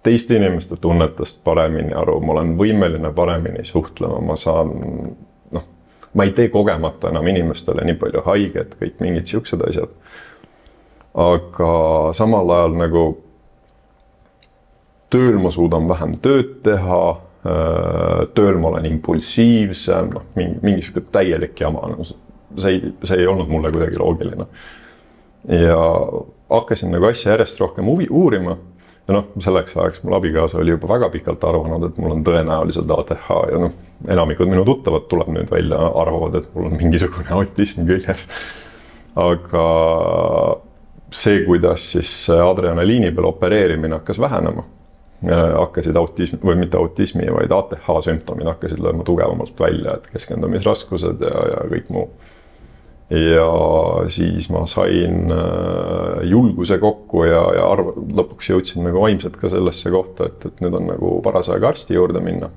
teiste inimeste tunnetest paremini aru, ma olen võimeline paremini suhtlema, ma saan, ma ei tee kogemata enam inimestele nii palju haiget, kõik mingid siuksed asjad. Aga samal ajal nagu tööl ma suudan vähem tööd teha, tööl ma olen impulsiivsem, mingisugune täielik jama, see ei olnud mulle kuidagi loogiline. Ja hakkasin nagu asja järjest rohkem uurima ja selleks ajaks mul abikaasa oli juba väga pikalt arvanud, et mul on tõenäoliselt ATH ja enamikud minu tuttavad tuleb nüüd välja, arvavad, et mul on mingisugune autism küljes. Aga see, kuidas siis adrenaliini peal opereerimine hakkas vähenema, hakkasid autismi, või mitte autismi, vaid ATH sümptomid hakkasid lööma tugevamalt välja, et keskendumisraskused ja kõik muu. Ja siis ma sain julguse kokku ja lõpuks jõudsin nagu vaimselt ka sellesse kohta, et nüüd on nagu paras aeg arsti juurde minna.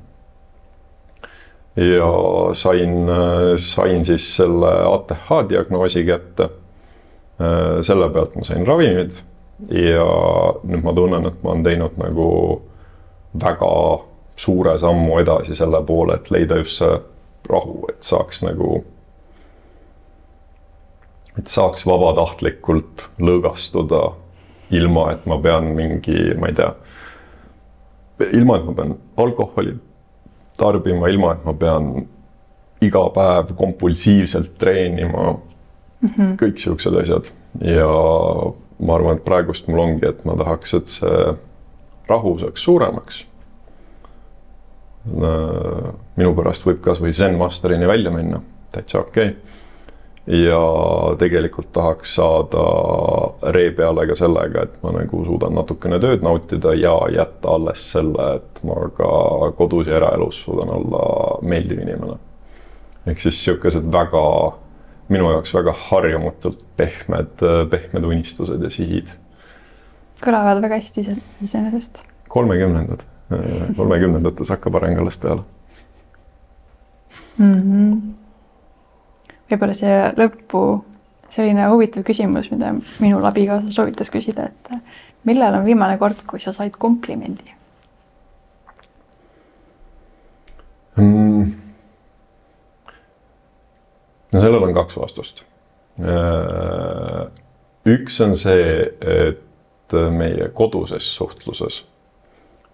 Ja sain siis selle ATH diagnoosi kätte. Selle pealt ma sain ravimid ja nüüd ma tunnen, et ma olen teinud nagu väga suure sammu edasi selle poole, et leida just see rahu, et saaks vabatahtlikult lõõgastuda ilma, et ma pean ma ei tea, ilma, et ma pean alkoholi tarbima, ilma, et ma pean iga päev kompulsiivselt treenima, kõik siuksed asjad. Ja ma arvan, et praegust mul ongi, et ma tahaks, et see rahu saaks suuremaks. Minu pärast võib kas või Zen Masterini välja minna, täitsa okei. Ja tegelikult tahaks saada ree peale ka sellega, et ma nagu suudan natukene tööd nautida ja jätta alles selle, et ma ka kodus ja eraelus suudan olla meeldiv inimene. Ehk siis siukesed minu jaoks väga harjumatult pehmed unistused ja sihid. Kõlavad väga hästi iseenesest. 30-ndates hakkab areng alles peale. Võib-olla see lõppu selline huvitav küsimus, mida minul abikaasa soovitas küsida, et millal on viimane kord, kui sa said komplimendi? No sellel on 2 vastust. Üks on see, et meie koduses suhtluses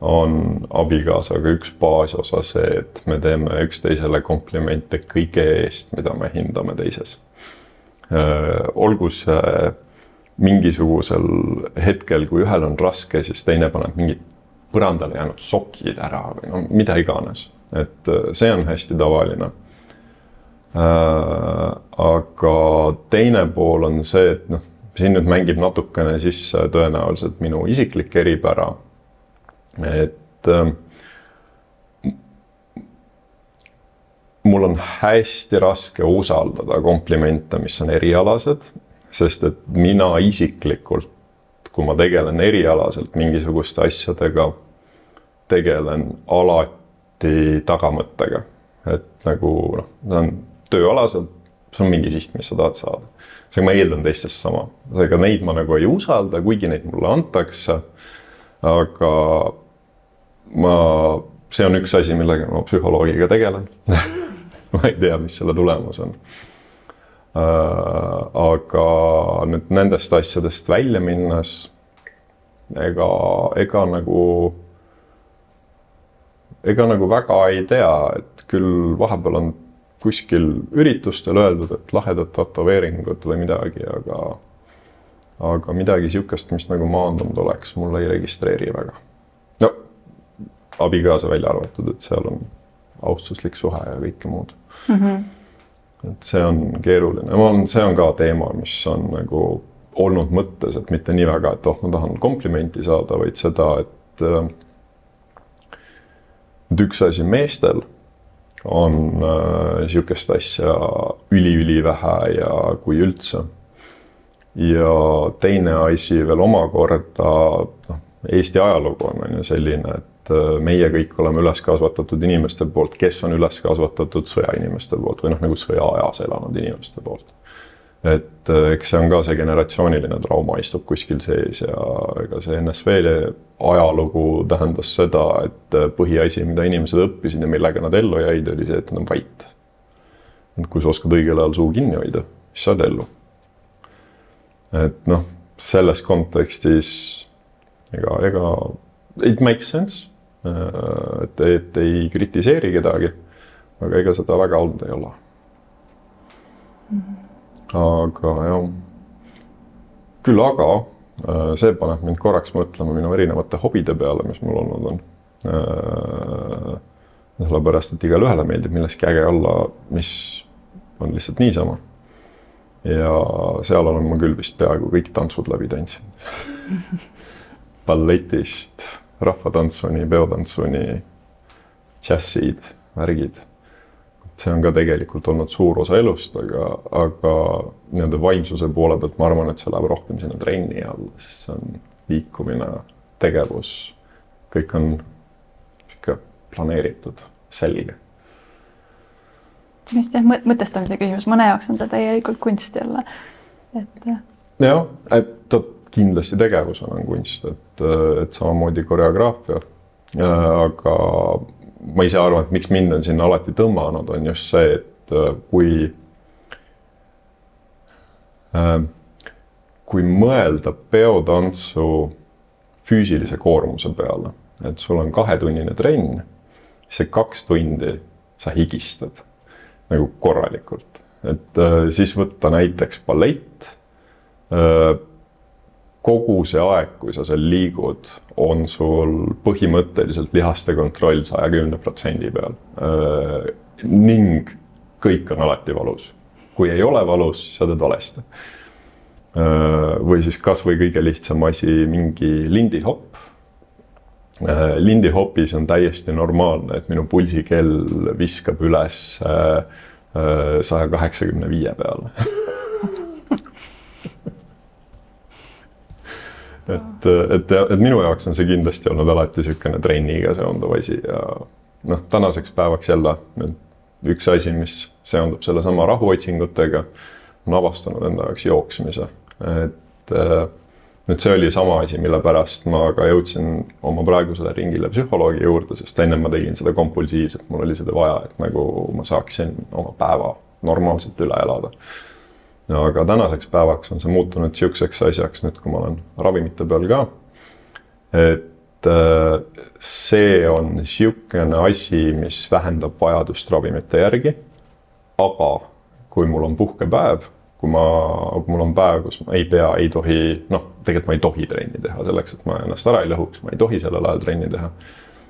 on abikaasaga üks baasosa see, et me teeme üksteisele komplimente kõige eest, mida me hindame teises. Olgu see mingisugusel hetkel, kui ühel on raske, siis teine paneb mingid põrandale jäänud sokid ära või mida iganes. Et see on hästi tavaline. Aga teine pool on see, et siin nüüd mängib natukene sisse tõenäoliselt minu isiklik eripära. Et mul on hästi raske usaldada komplimente, mis on erialased, sest et mina isiklikult, kui ma tegelen erialaselt mingisuguste asjadega, tegelen alati tagamõttega. Et nagu see on tööalaselt, see on mingi siht, mis sa tahad saada. Seega ma eeldan teistest sama. Seega neid ma nagu ei usalda, kuigi neid mulle antakse, aga see on üks asi, millega ma psühholoogiga tegelen. Ma ei tea, mis selle tulemus on. Aga nüüd nendest asjadest välja minnes, ega nagu väga ei tea, et küll vahepeal on kuskil üritustel öeldud, et lahedad tatoveeringud või midagi, aga midagi siukest, mis nagu maandunud oleks, mulle ei registreeri väga. Abikaasa välja arvatud, et seal on austuslik suhe ja kõike muud. Et see on keeruline. See on ka teema, mis on nagu olnud mõttes, et mitte nii väga, et ma tahan komplimenti saada, vaid seda, et üks asi meestel on siukest asja üli vähe ja kui üldse. Ja teine asi veel omakorda, Eesti ajalugu on selline, et meie kõik oleme üles kasvatatud inimeste poolt, kes on üles kasvatatud sõjainimeste poolt või nagu sõjaajas elanud inimeste poolt. et eks see on ka see generatsiooniline trauma istub kuskil sees ja ega see NSV ajalugu tähendas seda, et põhiasi, mida inimesed õppisid ja millega nad ellu jäid, oli see, et nad on vait. Et kui sa oskad õigel ajal suu kinni hoida, siis saad ellu. Et noh, selles kontekstis ega it makes sense, et ei kritiseeri kedagi, aga ega seda väga olnud ei ole. Aga jah, küll aga see paneb mind korraks mõtlema minu erinevate hobide peale, mis mul olnud on. Sellepärast, et igale ühele meeldib milleski äge olla, mis on lihtsalt niisama. Ja seal olen ma küll vist peaaegu kõik tantsud läbi tantsinud. Balletist, rahvatantsuni, peotantsuni, džässid, värgid. See on ka tegelikult olnud suur osa elust, aga nende vaimsuse poole pealt ma arvan, et see läheb rohkem sinna trenni alla, sest see on liikumine, tegevus, kõik on planeeritud, selge. See vist mõtestamise küsimus, mõne jaoks on see täielikult kunst jälle. Jah, et kindlasti tegevusena on kunst, et samamoodi koreograafia, aga ma ise arvan, et miks mind on sinna alati tõmmanud, on just see, et kui mõelda peotantsu füüsilise koormuse peale, et sul on 2-tunnine trenn, see 2 tundi sa higistad nagu korralikult. Et siis võtta näiteks ballett, kogu see aeg, kui sa seal liigud, on sul põhimõtteliselt lihaste kontroll 110% peal. Ning kõik on alati valus. Kui ei ole valus, siis sa teed valesti. Või siis kas või kõige lihtsam asi, mingi lindihopp. Lindihopis on täiesti normaalne, et minu pulsikell viskab üles 185 peale. Et minu jaoks on see kindlasti olnud alati sükene trenniga seonduv asi ja noh, tänaseks päevaks jälle üks asi, mis seondub selle sama rahuotsingutega, on avastanud enda jaoks jooksmise. Et nüüd see oli sama asi, mille pärast ma ka jõudsin oma praegusele ringile psühholoogi juurde, sest enne ma tegin seda kompulsiivselt, mul oli seda vaja, et nagu ma saaksin oma päeva normaalselt üle elada. Aga tänaseks päevaks on see muutunud siukseks asjaks, nüüd kui ma olen ravimite peal ka, et see on siukene asi, mis vähendab vajadust ravimite järgi, aga kui mul on puhkepäev, kui mul on päev, kus ma ei tohi, tegelikult ma ei tohi trenni teha selleks, et ma ennast ära ei lõhuks, ma ei tohi sellel ajal trenni teha,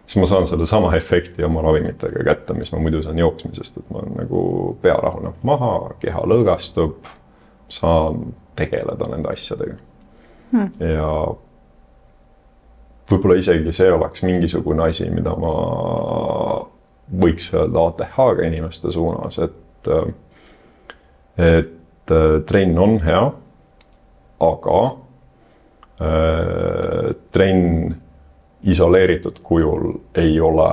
siis ma saan selle sama efekti oma ravimitega kätte, mis ma muidu saan jooksmisest, et ma nagu pea rahuneb maha, keha lõõgastub, saan tegeleda nende asjadega. Ja võib-olla isegi see oleks mingisugune asi, mida ma võiks öelda ATH-ga inimeste suunas, et trenn on hea, aga trenn isoleeritud kujul ei ole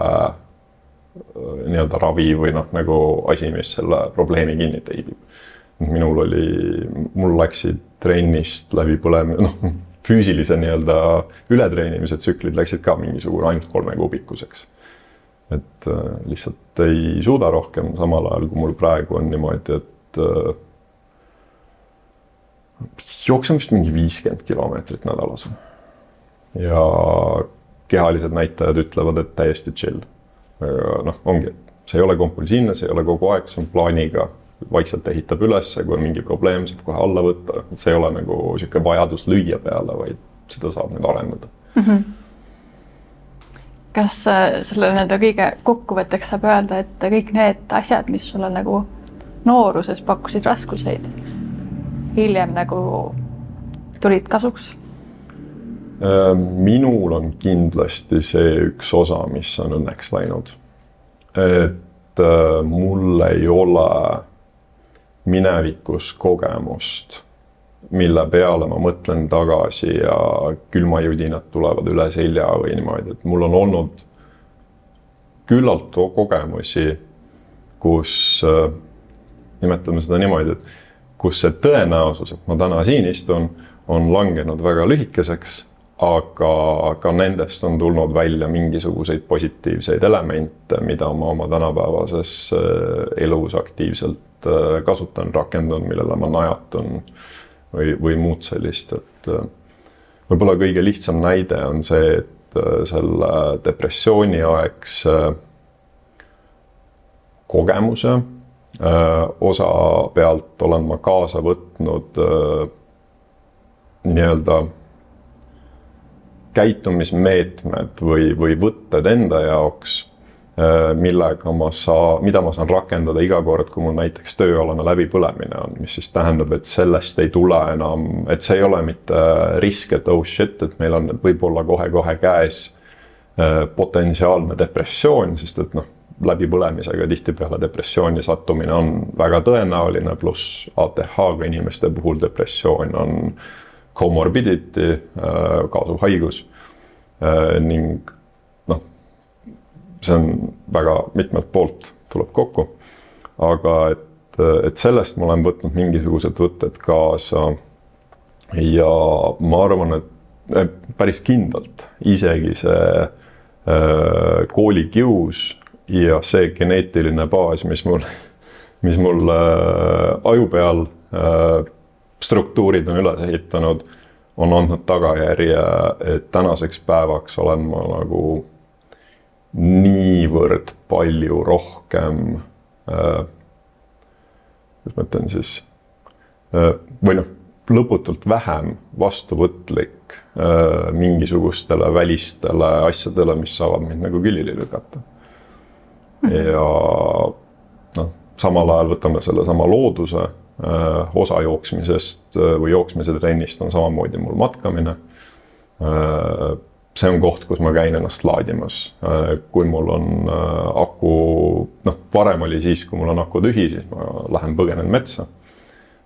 nii-öelda ravi või nagu asi, mis selle probleemi kinni teibib. Mul läksid trennist läbi füüsilise nii-öelda ületreenimise tsüklid läksid ka mingisugune ainult 3 kuubikuseks. Et lihtsalt ei suuda rohkem samal ajal, kui mul praegu on niimoodi, et jooksen vist mingi 50 kilomeetrit nädalas. Ja kehalised näitajad ütlevad, et täiesti chill. Ongi, see ei ole kompulsiivne, see ei ole kogu aeg, see on plaaniga. Vaikselt ehitab üles, kui on mingi probleem, saab kohe alla võtta. See ei ole nagu siuke vajadus lüüa peale, vaid seda saab nüüd arendada. Kas selle kõige kokkuvõtteks saab öelda, et kõik need asjad, mis sulle nagu nooruses pakkusid raskuseid, hiljem nagu tulid kasuks? Minul on kindlasti see üks osa, mis on õnneks läinud. Et mul ei ole minevikus kogemust, mille peale ma mõtlen tagasi ja külmajudinad tulevad üle selja või niimoodi, et mul on olnud küllalt kogemusi, kus nimetame seda niimoodi, et kus see tõenäosus, et ma täna siin istun, on langenud väga lühikeseks, aga ka nendest on tulnud välja mingisuguseid positiivseid elemente, mida ma oma tänapäevases elus aktiivselt kasutan, rakendun, millele ma najatun või muud sellist. Et võib-olla kõige lihtsam näide on see, et selle depressiooni aegse kogemuse osa pealt olen ma kaasa võtnud nii-öelda käitumismeetmed või võtted enda jaoks, mida ma saan rakendada iga kord, kui mul näiteks tööalane läbipõlemine on, mis siis tähendab, et sellest ei tule enam, et see ei ole mitte risk, et oh shit, et meil on võib-olla kohe-kohe käes potentsiaalne depressioon, sest et läbipõlemisega tihtipeale depressiooni sattumine on väga tõenäoline, pluss ATH-ga inimeste puhul depressioon on comorbidity, kaasuv haigus ning see on väga mitmelt poolt tuleb kokku, aga et sellest ma olen võtnud mingisugused võtted kaasa ja ma arvan, et päris kindlalt isegi see koolikius ja see geneetiline baas, mis mul aju peal struktuurid on üles ehitanud, on andnud tagajärje, et tänaseks päevaks olen ma nagu niivõrd palju rohkem, kuidas ma ütlen siis, või lõputult vähem vastuvõtlik mingisugustele välistele asjadele, mis saavad mind nagu külili lükata. Ja samal ajal võtame selle sama looduse, osa jooksmisest või jooksmise trennist on samamoodi mul matkamine. See on koht, kus ma käin ennast laadimas. Kui mul on aku, varem oli siis, kui mul on aku tühi, siis ma lähen põgenen metsa.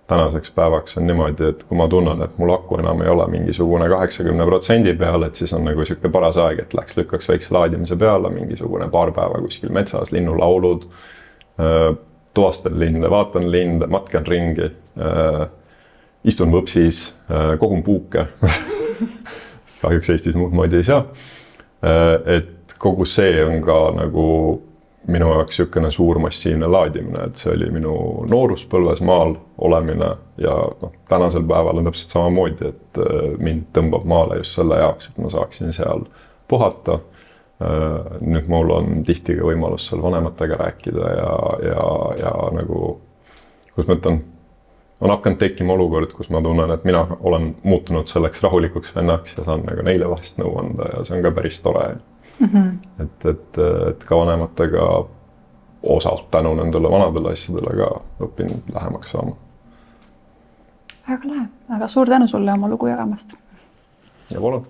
Tänaseks päevaks on niimoodi, et kui ma tunnen, et mul aku enam ei ole mingisugune 80% peal, et siis on nagu siuke paras aeg, et lükkaks väikse laadimise peale, mingisugune paar päeva kuskil metsas, linnulaulud, tuvastan linde, vaatan linde, matkan ringi, istun võpsis, kogun puuke. Kahjuks Eestis muud moodi ei saa. Et kogu see on ka nagu minu jaoks niisugune suur massiivne laadimine, et see oli minu nooruspõlves maal olemine ja tänasel päeval on täpselt samamoodi, et mind tõmbab maale just selle jaoks, et ma saaksin seal puhata. Nüüd mul on tihti ka võimalus seal vanematega rääkida ja nagu, kus ma ütlen, on hakanud tekkima olukord, kus ma tunnen, et mina olen muutunud selleks rahulikuks vennaks ja saan nagu neile vahest nõu anda ja see on ka päris tore. Et ka vanematega osalt tänu nendele vanadele asjadele ka õpin lähemaks saama. Väga lahe, aga suur tänu sulle oma lugu jagamast. Ja palun.